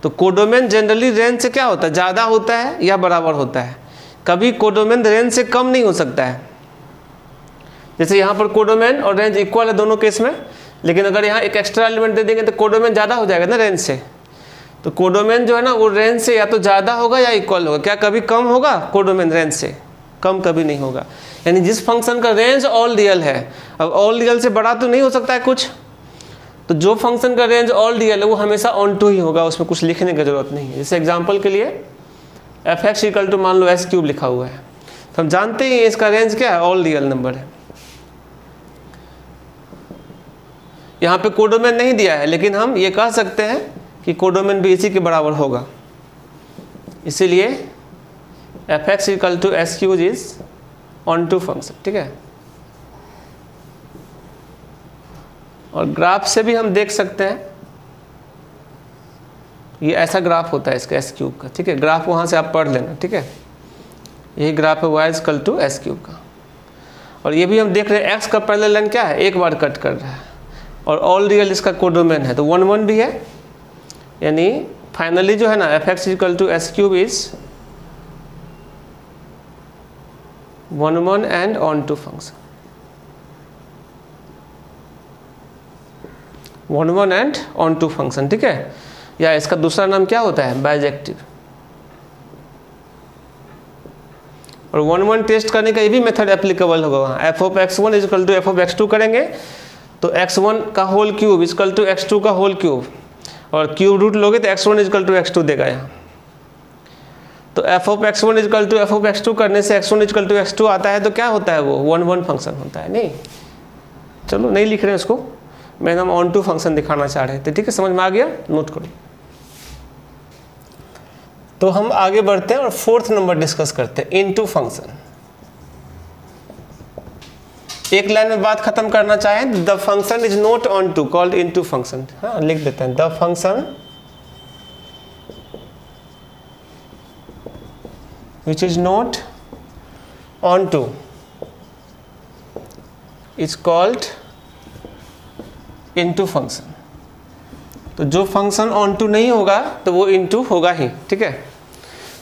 तो कोडोमेन जनरली रेंज से क्या होता है, ज़्यादा होता है या बराबर होता है। कभी कोडोमेन रेंज से कम नहीं हो सकता है। जैसे यहाँ पर कोडोमेन और रेंज इक्वल है दोनों केस में, लेकिन अगर यहाँ एक एक्स्ट्रा एलिमेंट दे देंगे तो कोडोमेन ज़्यादा हो जाएगा ना रेंज से। तो कोडोमेन जो है ना वो रेंज से या तो ज़्यादा होगा या इक्वल होगा। क्या कभी कम होगा? कोडोमेन रेंज से कम कभी नहीं होगा। यानी जिस फंक्शन का रेंज ऑल रियल है, अब ऑल रियल से बड़ा तो नहीं हो सकता है कुछ, तो जो फंक्शन का रेंज ऑल रियल है वो हमेशा ऑन टू ही होगा, उसमें कुछ लिखने की जरूरत नहीं है। जैसे एग्जांपल के लिए एफ एक्स इक्वल टू मान लो एस क्यूब लिखा हुआ है, तो हम जानते ही इसका रेंज क्या है, ऑल रियल नंबर है। यहाँ पे कोडोमेन नहीं दिया है, लेकिन हम ये कह सकते हैं कि कोडोमेन भी इसी के बराबर होगा। इसीलिए f x equal to x cube is onto function, ठीक है। और ग्राफ से भी हम देख सकते हैं, ये ऐसा ग्राफ होता है इसका एस क्यूब का, ठीक है। ग्राफ वहाँ से आप पढ़ लेना, ठीक है। यही ग्राफ है y equal to x cube का। और ये भी हम देख रहे हैं एक्स का पैरेलल लाइन क्या है, एक बार कट कर रहा है, और ऑल रियल इसका कोडोमेन है तो 1 1 भी है। यानी फाइनली जो है ना f x equal to x cube is 1 1 and onto function, 1 1 and onto function, ठीक है। या इसका दूसरा नाम क्या होता है, बाइजेक्टिव। और 1 1 टेस्ट करने का ये भी मेथड एप्लीकेबल होगा वहाँ। F of x1 equal to F of x2 करेंगे तो x1 का whole cube equal to x2 का होल क्यूब, और क्यूब रूट लोगे तो x1 इक्वल टू x2 देगा यहाँ। तो f of x1 equal to F of x2 करने से x1 इक्वल टू x2 आता है, तो क्या होता है वो 1 1 फंक्शन होता है। नहीं, चलो नहीं लिख रहे हैं उसको, मैं हम ऑन टू फंक्शन दिखाना चाह रहे थे, ठीक है। समझ में आ गया, नोट करो। तो हम आगे बढ़ते हैं और 4th नंबर डिस्कस करते हैं, इनटू फंक्शन। एक लाइन में बात खत्म करना चाहें, the function is not onto called into function. हाँ, लिख देते हैं, the function which is not onto is called into function. तो जो फंक्शन ऑन टू नहीं होगा तो वो इनटू होगा ही, ठीक है।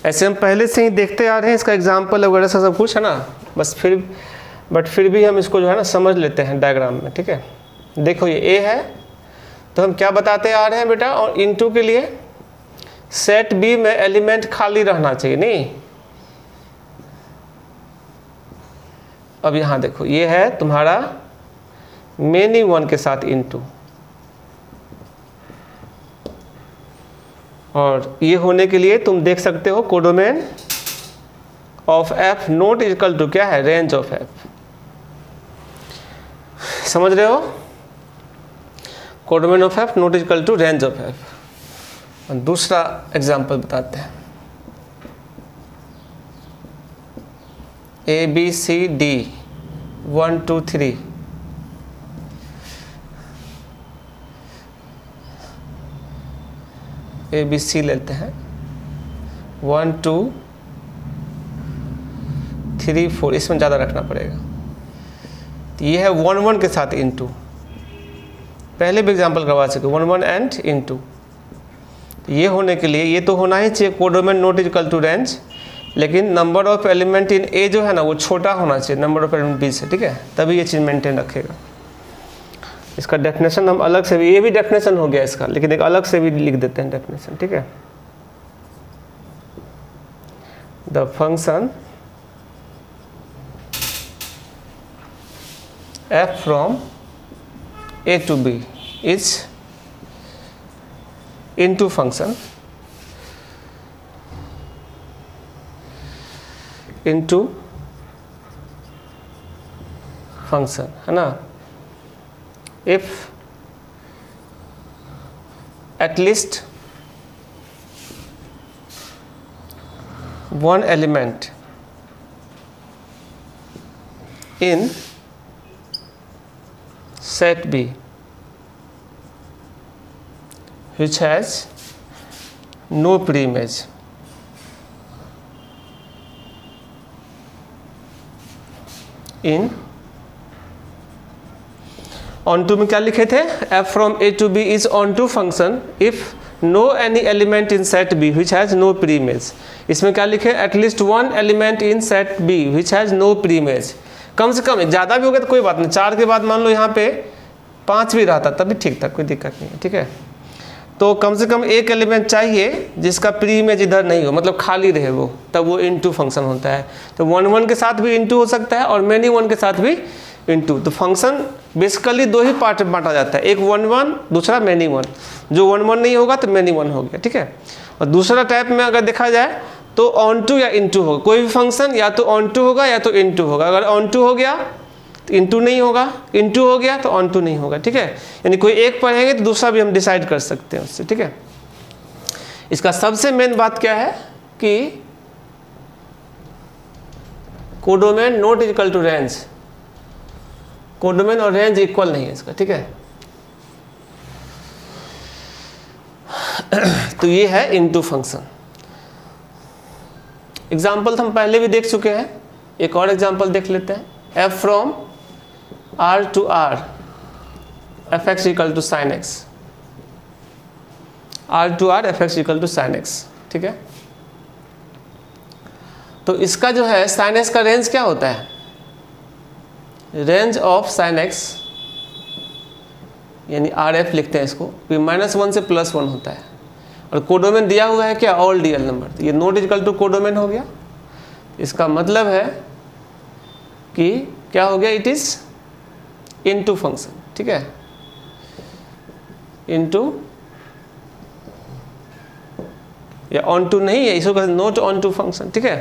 ऐसे हम पहले से ही देखते आ रहे हैं, इसका एग्जाम्पल वगैरह सब कुछ है ना, बस फिर भी हम इसको जो है ना समझ लेते हैं डायग्राम में, ठीक है। देखो ये ए है, तो हम क्या बताते आ रहे हैं बेटा, और इनटू के लिए सेट बी में एलिमेंट खाली रहना चाहिए, नहीं। अब यहाँ देखो ये है तुम्हारा मेनी वन के साथ इनटू, और ये होने के लिए तुम देख सकते हो codomain of f not equal to क्या है, रेंज ऑफ एफ। समझ रहे हो, codomain of f not equal to range of f. दूसरा एग्जांपल बताते हैं, A B C D 1 2 3, A B C लेते हैं 1 2 3 4, इसमें ज़्यादा रखना पड़ेगा। तो ये है 1 1 के साथ इनटू, पहले भी एग्जांपल करवा सके 1 1 एंड इनटू। ये होने के लिए ये तो होना ही चाहिए codomain not equal to range, लेकिन number of element in A जो है ना वो छोटा होना चाहिए नंबर ऑफ एलिमेंट बी से, ठीक है, तभी ये चीज़ मेंटेन रखेगा। इसका डेफिनेशन हम अलग से भी, ये भी डेफिनेशन हो गया इसका, लेकिन एक अलग से भी लिख देते हैं डेफिनेशन, ठीक है। The function f from a to b is into function है ना, if at least one element in set B which has no preimage in onto में क्या लिखे थे, f from a to b is onto function if no any element in set B which has no preimage। इसमें क्या लिखे, at least one element in set B which has no preimage। कम से कम, ज़्यादा भी हो गया तो कोई बात नहीं, 4 के बाद मान लो यहाँ पे 5 भी रहता तब भी ठीक था, कोई दिक्कत नहीं है, ठीक है। तो कम से कम एक एलिमेंट चाहिए जिसका प्री इमेज इधर नहीं हो, मतलब खाली रहे वो, तब वो इनटू फंक्शन होता है। तो 1 1 के साथ भी इनटू हो सकता है और मैनी 1 के साथ भी इनटू। तो फंक्शन बेसिकली 2 ही पार्ट में बांटा जाता है, एक 1 1, दूसरा मैनी 1। जो 1 1 नहीं होगा तो मैनी 1 हो गया, ठीक है। और दूसरा टाइप में अगर देखा जाए तो ऑन टू या इनटू होगा, कोई भी फंक्शन या तो ऑन टू होगा या तो इनटू होगा। अगर ऑन टू हो गया तो इनटू नहीं होगा, इनटू हो गया तो ऑन टू नहीं होगा, ठीक है। यानी कोई एक पढ़ेंगे तो दूसरा भी हम डिसाइड कर सकते हैं उससे, ठीक है। इसका सबसे मेन बात क्या है कि codomain not equal to range, codomain और रेंज इक्वल नहीं है इसका, ठीक है। तो ये है इनटू फंक्शन। एग्जाम्पल हम पहले भी देख चुके हैं, एक और एग्जाम्पल देख लेते हैं। f from r to r f x equal to sine x, r to r f x equal to sine x, ठीक है। तो इसका जो है साइन एक्स का रेंज क्या होता है, रेंज ऑफ साइन एक्स यानी आर एफ लिखते हैं इसको, -1 से +1 होता है। और कोडोमेन दिया हुआ है क्या, ऑल रियल नंबर, तो ये नॉट इक्वल टू कोडोमेन हो गया। इसका मतलब है कि क्या हो गया, इट इज इनटू फंक्शन, ठीक है, इनटू या ऑन टू नहीं है, इसको कहते हैं नॉट ऑन टू फंक्शन, ठीक है।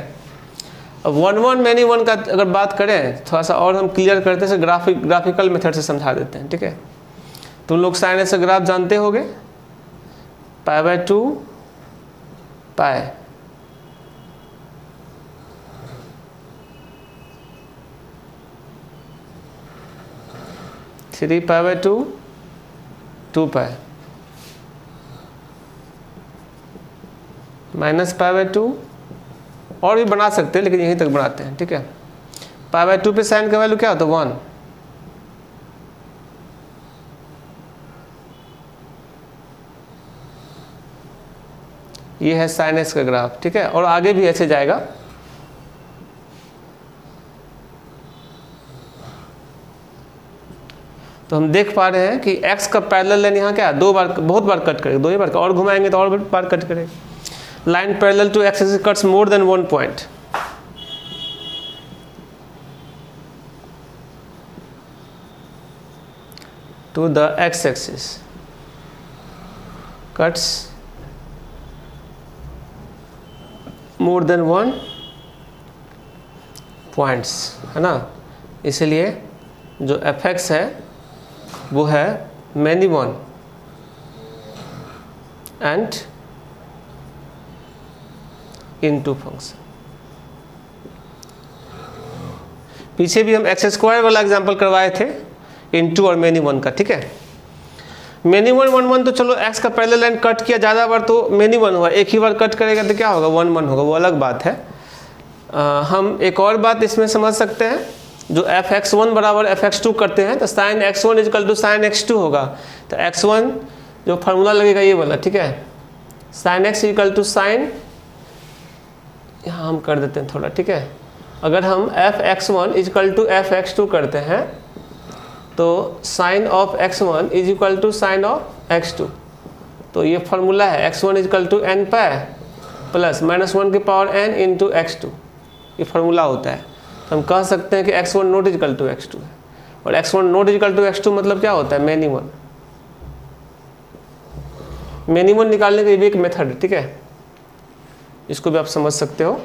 अब 1 1 मैनी 1 का अगर बात करें थोड़ा सा और हम क्लियर करते हैं, ग्राफिकल मेथड से समझा देते हैं, ठीक है। तुम लोग साइन एक्स का ग्राफ जानते होगे, π/2 पाई, 3 पाई 2 2 पाई माइनस पाई 2, और भी बना सकते हैं लेकिन यहीं तक बनाते हैं, ठीक है। पाई 2 पे साइन का वैल्यू क्या होता है 1, ये है साइन एक्स का ग्राफ, ठीक है। और आगे भी ऐसे जाएगा। तो हम देख पा रहे हैं कि x का पैरेलल लाइन यहाँ क्या है, दो बार, बहुत बार कट करेगा, दो ही बार, और घुमाएंगे तो और बार कट करेगा। Line parallel to x axis cuts more than 1 point. To the x axis cuts more than 1 points, है ना। इसलिए जो fx है वो है many one and into function. पीछे भी हम एक्स स्क्वायर वाला एग्जांपल करवाए थे इनटू और मैनी वन का, ठीक है। मैनी वन 1 1 तो चलो एक्स का पैरेलल लाइन कट किया, ज़्यादा बार तो मैनी वन हुआ, एक ही बार कट करेगा तो क्या होगा 1 1 होगा, वो अलग बात है। हम एक और बात इसमें समझ सकते हैं, जो fx1 बराबर fx2 करते हैं तो sin x1 equal to sin x2 होगा। तो x1 जो फार्मूला लगेगा ये वाला, ठीक है, sin x equal to sin, यहाँ हम कर देते हैं थोड़ा, ठीक है। अगर हम fx1 इक्वल टू fx2 करते हैं तो sin of x1 is equal to sin of x2, तो ये फार्मूला है x1 equal to n pi plus -1 की पावर n इंटू x2, ये फार्मूला होता है। तो हम कह सकते हैं कि x1 not equal to x2 है, और x1 not equal to x2 मतलब क्या होता है मैनी वन। मैनी वन निकालने का ये भी एक मेथड है, ठीक है, इसको भी आप समझ सकते हो।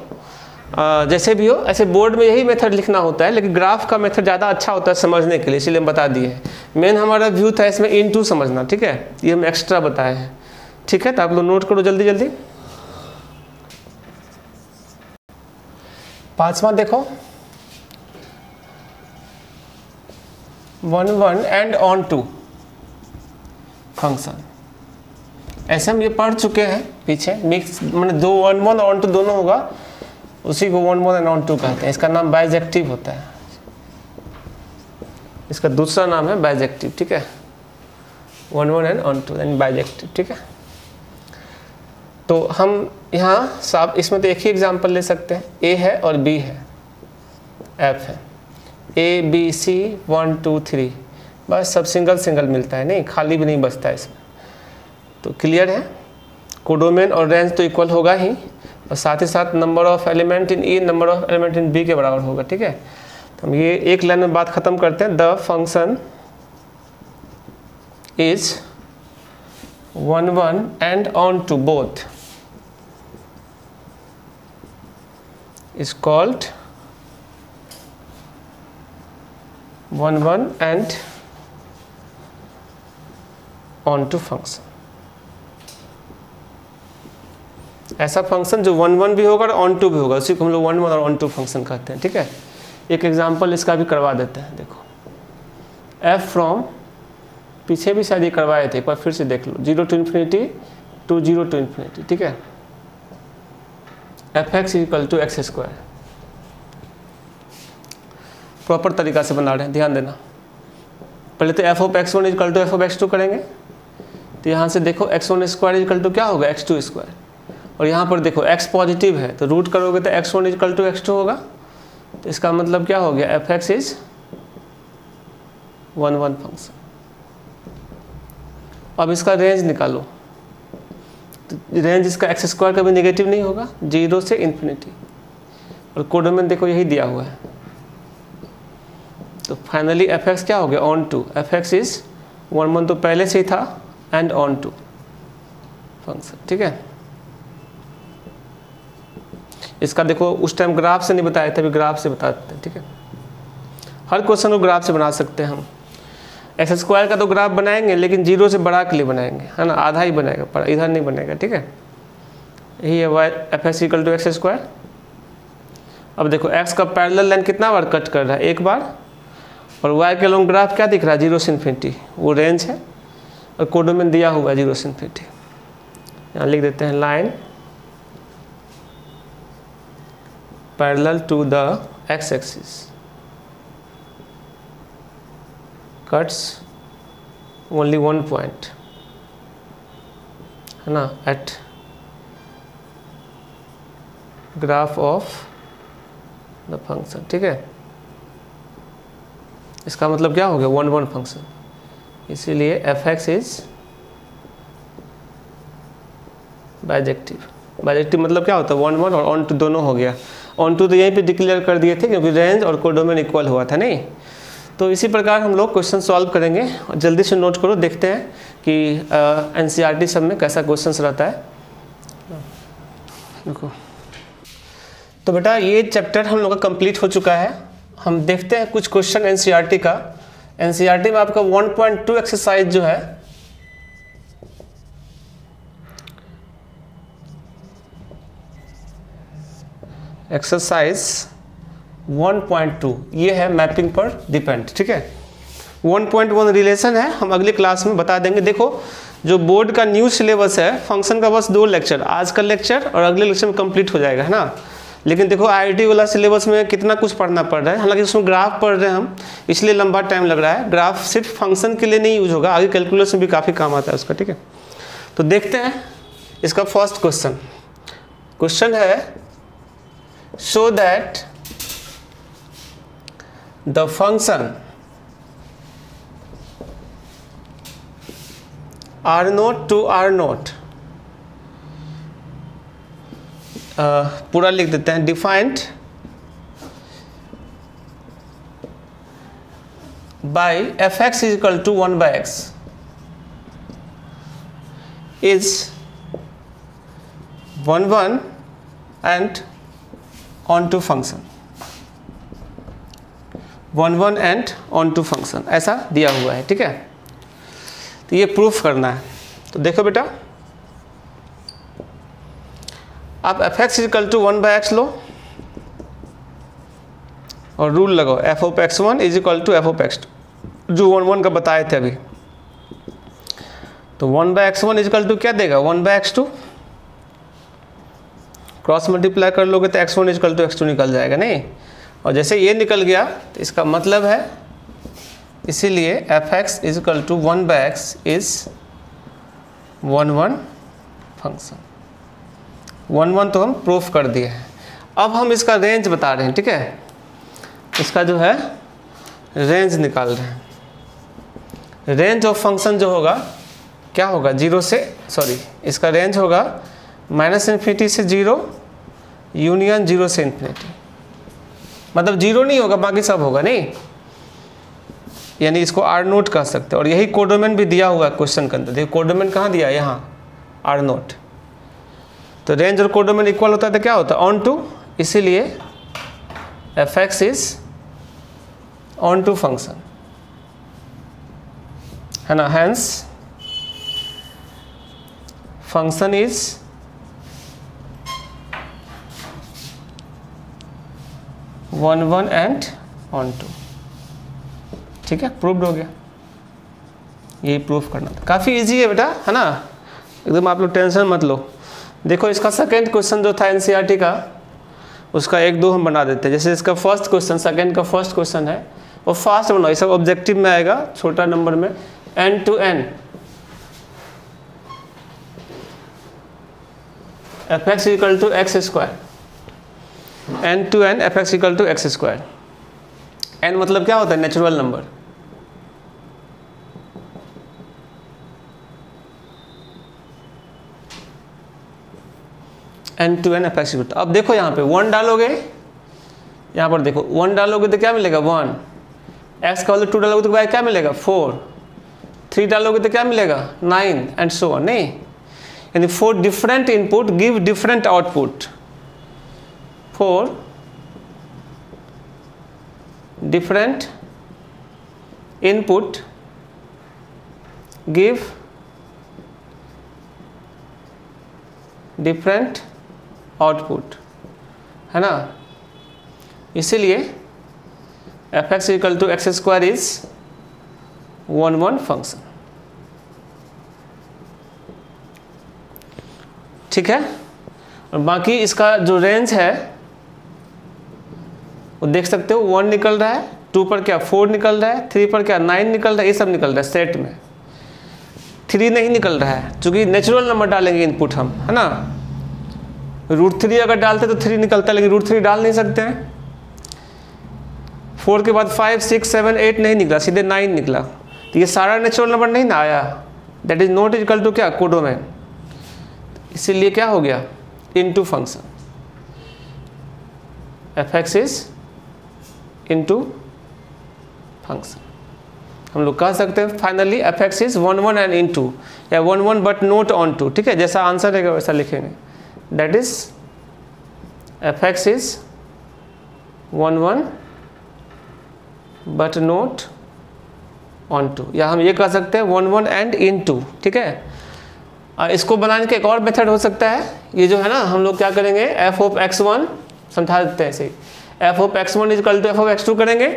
जैसे भी हो, ऐसे बोर्ड में यही मेथड लिखना होता है, लेकिन ग्राफ का मेथड ज़्यादा अच्छा होता है समझने के लिए, इसलिए हम बता दिए हैं। मेन हमारा व्यू था इसमें इनटू समझना, ठीक है, ये हम एक्स्ट्रा बताए हैं, ठीक है। तो आप लोग नोट करो जल्दी जल्दी। 5वां देखो, 1 1 एंड ऑन टू फंक्शन। ऐसे हम ये पढ़ चुके हैं पीछे, मिक्स मैंने 2 1 1 ऑन टू दोनों होगा, उसी को 1 1 एंड ऑन टू कहते हैं। इसका नाम बाइजेक्टिव होता है, इसका दूसरा नाम है बाइजेक्टिव, ठीक है। 1 1 and onto and bijective, ठीक है। तो हम यहाँ साफ इसमें तो एक ही एग्जांपल ले सकते हैं, ए है और बी है, एफ है, ए बी सी 1 2 3, बस सब सिंगल सिंगल मिलता है, नहीं खाली भी नहीं बचता है इसमें। तो क्लियर है, कोडोमेन और रेंज तो इक्वल होगा ही, और साथ ही साथ number of element in A number of element in B के बराबर होगा, ठीक है। तो हम ये एक लाइन में बात खत्म करते हैं। The function is 1 1 and onto both is called 1 1 and on to function। ऐसा फंक्शन जो 1 1 भी होगा और ऑन टू भी होगा, उसी को हम लोग 1 1 और ऑन टू फंक्शन कहते हैं, ठीक है। एक एग्जांपल इसका भी करवा देते हैं, देखो f फ्रॉम, पीछे भी शायद ये करवाए थे, एक बार फिर से देख लो, 0 to infinity to 0 to infinity, ठीक है। fx equal to x square, proper तरीका से बना रहे हैं, ध्यान देना। पहले तो f of x1 equal to f of x2 करेंगे, तो यहाँ से देखो x1 स्क्वायर इक्वल टू क्या होगा x2 स्क्वायर, और यहाँ पर देखो x पॉजिटिव है तो रूट करोगे तो x1 इक्वल टू x2 होगा, तो इसका मतलब क्या हो गया fx इज 1 1 फंक्शन। अब इसका रेंज निकालो, तो रेंज इसका एक्स स्क्वायर कभी नेगेटिव नहीं होगा, 0 से इन्फिनिटी, और कोडोमेन देखो यही दिया हुआ है। तो फाइनली fx क्या हो गया ऑन टू, fx इज 1 1 तो पहले से ही था, एंड ऑन टू फंक्शन, ठीक है। इसका देखो उस टाइम ग्राफ से नहीं बताया था, अभी ग्राफ से बता देते हैं, ठीक है। हर क्वेश्चन को ग्राफ से बना सकते हैं हम। एक्स स्क्वायर का तो ग्राफ बनाएंगे, लेकिन 0 से बड़ा के लिए बनाएंगे, है ना, आधा ही बनेगा, पर इधर नहीं बनेगा, ठीक है। यही है y fx equal to x square. अब देखो x का पैरेलल लाइन कितना बार कट कर रहा है, एक बार, और y के लॉन्ग ग्राफ क्या दिख रहा है, 0 से इन्फिनिटी, वो रेंज है और कोडोमेन दिया हुआ है 0 से इन्फिनिटी। यहाँ लिख देते हैं line parallel to the x axis cuts only one point, है ना, at graph of the function. ठीक है, इसका मतलब क्या हो गया, 1 1 फंक्शन, इसीलिए f(x) इज बाइजेक्टिव। बाइजेक्टिव मतलब क्या होता है, 1 1 और ऑन टू दोनों हो गया। ऑन टू तो यहीं पे डिक्लेयर कर दिए थे क्योंकि रेंज और कोडोमेन इक्वल हुआ था, नहीं। तो इसी प्रकार हम लोग क्वेश्चन सॉल्व करेंगे और जल्दी से नोट करो, देखते हैं कि NCERT सब में कैसा क्वेश्चंस रहता है। देखो तो बेटा ये चैप्टर हम लोग का कंप्लीट हो चुका है। हम देखते हैं कुछ क्वेश्चन NCERT का। NCERT में आपका 1.2 एक्सरसाइज जो है एक्सरसाइज 1.2 ये है मैपिंग पर डिपेंड। ठीक है, 1.1 रिलेशन है, हम अगले क्लास में बता देंगे। देखो जो बोर्ड का न्यू सिलेबस है, फंक्शन का बस 2 लेक्चर, आज का लेक्चर और अगले लेक्चर में कंप्लीट हो जाएगा, है ना। लेकिन देखो IIT वाला सिलेबस में कितना कुछ पढ़ना पड़ रहा है, हालांकि उसमें ग्राफ पढ़ रहे हैं हम, इसलिए लंबा टाइम लग रहा है। ग्राफ सिर्फ फंक्शन के लिए नहीं यूज होगा, आगे कैलकुलस में भी काफ़ी काम आता है उसका। ठीक है, तो देखते हैं इसका फर्स्ट क्वेश्चन। क्वेश्चन है show that the function r0 to r0 पूरा लिख देते हैं, defined by f(x) is equal to 1/x is 1 1 and onto function, 1 1 and onto function, ऐसा दिया हुआ है। ठीक है, तो ये प्रूफ करना है। तो देखो बेटा, आप f(x) इक्वल टू 1/x लो और रूल लगाओ f(x1) is equal to f(x2), जो 1 1 का बताए थे अभी। तो 1/x1 इज इक्वल टू क्या देगा, 1/x2, क्रॉस मल्टीप्लाई कर लोगे तो x1 इक्वल टू x2 निकल जाएगा, नहीं। और जैसे ये निकल गया तो इसका मतलब है, इसीलिए f(x) is equal to 1/x is 1 1 function. 1 1 तो हम प्रूफ कर दिए हैं। अब हम इसका रेंज बता रहे हैं। ठीक है, इसका जो है रेंज निकाल रहे हैं। रेंज ऑफ फंक्शन जो होगा क्या होगा, 0 से, सॉरी, इसका रेंज होगा -∞ से 0 यूनियन 0 से इन्फिनिटी। मतलब 0 नहीं होगा, बाकी सब होगा, नहीं। यानी इसको r0 कह सकते हैं। और यही कोडोमेन भी दिया हुआ है क्वेश्चन के अंदर। देखो कोडोमेन कहाँ दिया है, यहाँ r0। तो रेंज और कोडोमेन इक्वल होता है तो क्या होता है, ऑन टू, इसीलिए f(x) is onto function, है ना। Hence function is one one and onto. ठीक है, प्रूव्ड हो गया। यही प्रूफ करना था, काफ़ी इजी है बेटा, है ना, एकदम आप लोग टेंशन मत लो। देखो इसका सेकंड क्वेश्चन जो था NCERT का, उसका 1 2 हम बना देते हैं। जैसे इसका फर्स्ट क्वेश्चन, सेकंड का फर्स्ट क्वेश्चन है, वो फास्ट बनाओ, ये सब ऑब्जेक्टिव में आएगा, छोटा नंबर में, n to n f(x) equal to x square, n to n f(x) equal to x square. n मतलब क्या होता है, natural number. n to n f(x) equal to, अब देखो यहाँ पे 1 डालोगे, यहाँ पर देखो 1 डालोगे तो क्या मिलेगा, 1, x का वैल्यू 2 डालोगे तो क्या मिलेगा, 4, 3 डालोगे तो क्या मिलेगा, 9 एंड सो ऑन, नहीं। यानी 4 different input give different output, 4 different input give different output, है ना। इसीलिए f x equal to x square is 1 1 function. ठीक है, और बाकी इसका जो रेंज है वो देख सकते हो, 1 निकल रहा है, 2 पर क्या 4 निकल रहा है, 3 पर क्या 9 निकल रहा है, ये सब निकल रहा है सेट में। 3 नहीं निकल रहा है क्योंकि नेचुरल नंबर डालेंगे इनपुट हम, है ना। √3 अगर डालते तो 3 निकलता है, लेकिन √3 डाल नहीं सकते हैं। 4 के बाद 5 6 7 8 नहीं निकला, सीधे 9 निकला। तो ये सारा नेचुरल नंबर नहीं ना आया, that is not equal to क्या कोडोमेन। इसीलिए क्या हो गया into function, f x is into function. हम लोग कह सकते हैं finally f x is 1 1 and into, या 1 1 बट नोट ऑन टू। ठीक है, जैसा आंसर रहेगा वैसा लिखेंगे, that is f x is 1 1 but not onto, या हम ये कह सकते हैं 1 1 एंड इनटू। ठीक है, इसको बनाने का एक और मेथड हो सकता है, ये जो है ना, हम लोग क्या करेंगे, एफ ऑफ x1 समझा देते हैं ऐसे ही, F of x1 is equal to F of x2 करेंगे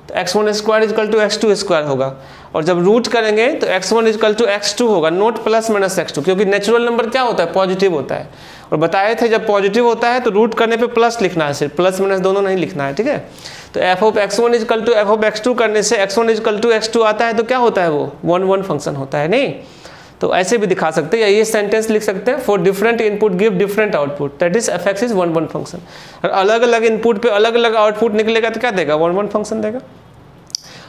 तो x1 square is equal to x2 square होगा, और जब रूट करेंगे तो x1 इजकल टू x2 होगा, नोट प्लस माइनस x2, क्योंकि नेचुरल नंबर क्या होता है पॉजिटिव होता है, और बताए थे जब पॉजिटिव होता है तो रूट करने पे प्लस लिखना है, सिर्फ प्लस माइनस दोनों नहीं लिखना है। ठीक है, तो f of x1 is equal to F of x2 करने से x1 इजकल टू x2 आता है, तो क्या होता है वो 1 1 फंक्शन होता है। नहीं तो ऐसे भी दिखा सकते हैं, या ये सेंटेंस लिख सकते हैं, for different input give different output, that is f x is 1 1 function. और अलग अलग इनपुट पे अलग अलग आउटपुट निकलेगा तो क्या देगा 1 1 फंक्शन देगा।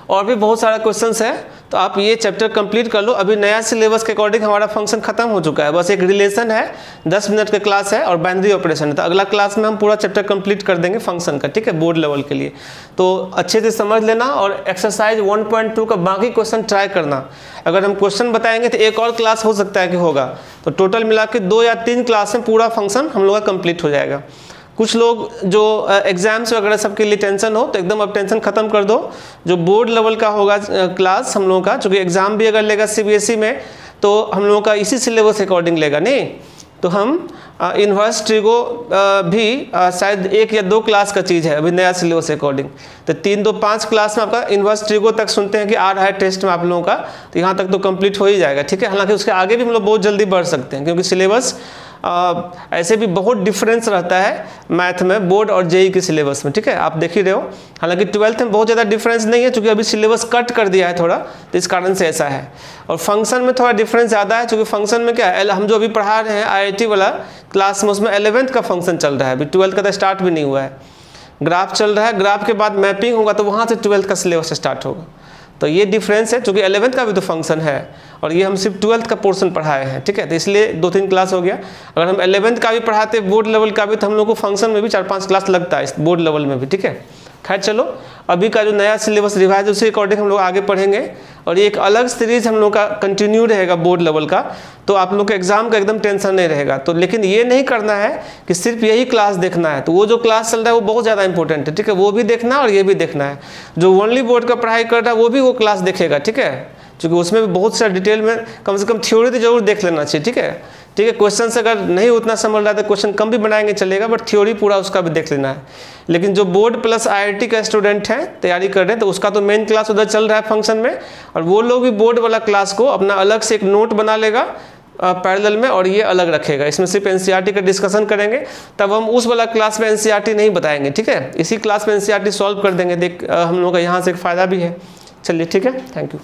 और भी बहुत सारा क्वेश्चंस है, तो आप ये चैप्टर कंप्लीट कर लो। अभी नया सिलेबस के अकॉर्डिंग हमारा फंक्शन खत्म हो चुका है, बस एक रिलेशन है, 10 मिनट का क्लास है और बाइनरी ऑपरेशन है। तो अगला क्लास में हम पूरा चैप्टर कंप्लीट कर देंगे फंक्शन का, ठीक है, बोर्ड लेवल के लिए। तो अच्छे से समझ लेना, और एक्सरसाइज 1.2 का बाकी क्वेश्चन ट्राई करना। अगर हम क्वेश्चन बताएंगे तो एक और क्लास हो सकता है कि होगा, तो टोटल मिला के 2 या 3 क्लास में पूरा फंक्शन हम लोग का कंप्लीट हो जाएगा। कुछ लोग जो एग्जाम्स वगैरह सबके लिए टेंशन हो तो एकदम अब टेंशन खत्म कर दो। जो बोर्ड लेवल का होगा क्लास हम लोगों का, चूँकि एग्जाम भी अगर लेगा CBSE में तो हम लोगों का इसी सिलेबस अकॉर्डिंग लेगा, नहीं तो हम इन्वर्स ट्रिगो भी शायद 1 या 2 क्लास का चीज़ है अभी नया सिलेबस अकॉर्डिंग। तो 3 2 5 क्लास में आपका इन्वर्स ट्रिगो तक सुनते हैं कि आ रहा है टेस्ट में आप लोगों का, तो यहाँ तक तो कंप्लीट हो ही जाएगा। ठीक है, हालांकि उसके आगे भी हम लोग बहुत जल्दी बढ़ सकते हैं, क्योंकि सिलेबस ऐसे भी बहुत डिफरेंस रहता है मैथ में बोर्ड और JEE के सिलेबस में। ठीक है, आप देख ही रहे हो, हालांकि 12th में बहुत ज़्यादा डिफरेंस नहीं है, क्योंकि अभी सिलेबस कट कर दिया है थोड़ा, तो इस कारण से ऐसा है। और फंक्शन में थोड़ा डिफरेंस ज़्यादा है, क्योंकि फंक्शन में क्या है, हम जो अभी पढ़ा रहे हैं IIT वाला क्लास में, उसमें 11th का फंक्शन चल रहा है, अभी 12th का तो स्टार्ट भी नहीं हुआ है। ग्राफ चल रहा है, ग्राफ के बाद मैपिंग होगा, तो वहाँ से 12th का सिलेबस स्टार्ट होगा। तो ये डिफरेंस है, क्योंकि 11th का भी तो फंक्शन है और ये हम सिर्फ 12th का पोर्शन पढ़ाए हैं। ठीक है, तो इसलिए 2-3 क्लास हो गया। अगर हम 11th का भी पढ़ाते बोर्ड लेवल का भी, तो हम लोग को फंक्शन में भी 4-5 क्लास लगता है इस बोर्ड लेवल में भी। ठीक है, खैर चलो, अभी का जो नया सिलेबस रिवाइज उसी अकॉर्डिंग हम लोग आगे पढ़ेंगे, और ये एक अलग सीरीज हम लोग का कंटिन्यू रहेगा बोर्ड लेवल का, तो आप लोग के एग्जाम का एकदम टेंशन नहीं रहेगा। तो लेकिन ये नहीं करना है कि सिर्फ यही क्लास देखना है, तो वो जो क्लास चल रहा है वो बहुत ज़्यादा इंपॉर्टेंट है। ठीक है, वो भी देखना है और ये भी देखना है। जो ओनली बोर्ड का पढ़ाई कर रहा है वो भी वो क्लास देखेगा। ठीक है, क्योंकि उसमें भी बहुत सारा डिटेल में कम से कम थ्योरी तो जरूर देख लेना चाहिए। ठीक है, ठीक है, क्वेश्चन से अगर नहीं उतना समझ रहा है तो क्वेश्चन कम भी बनाएंगे चलेगा, बट थ्योरी पूरा उसका भी देख लेना है। लेकिन जो बोर्ड प्लस IIT का स्टूडेंट है तैयारी कर रहे हैं, तो उसका तो मेन क्लास उधर चल रहा है फंक्शन में, और वो लोग भी बोर्ड वाला क्लास को अपना अलग से एक नोट बना लेगा पैरेलल में, और ये अलग रखेगा। इसमें सिर्फ NCERT का डिस्कशन करेंगे, तब हम उस वाला क्लास में NCERT नहीं बताएंगे। ठीक है, इसी क्लास में NCERT सॉल्व कर देंगे। देख हम लोग का यहाँ से एक फ़ायदा भी है। चलिए ठीक है, थैंक यू।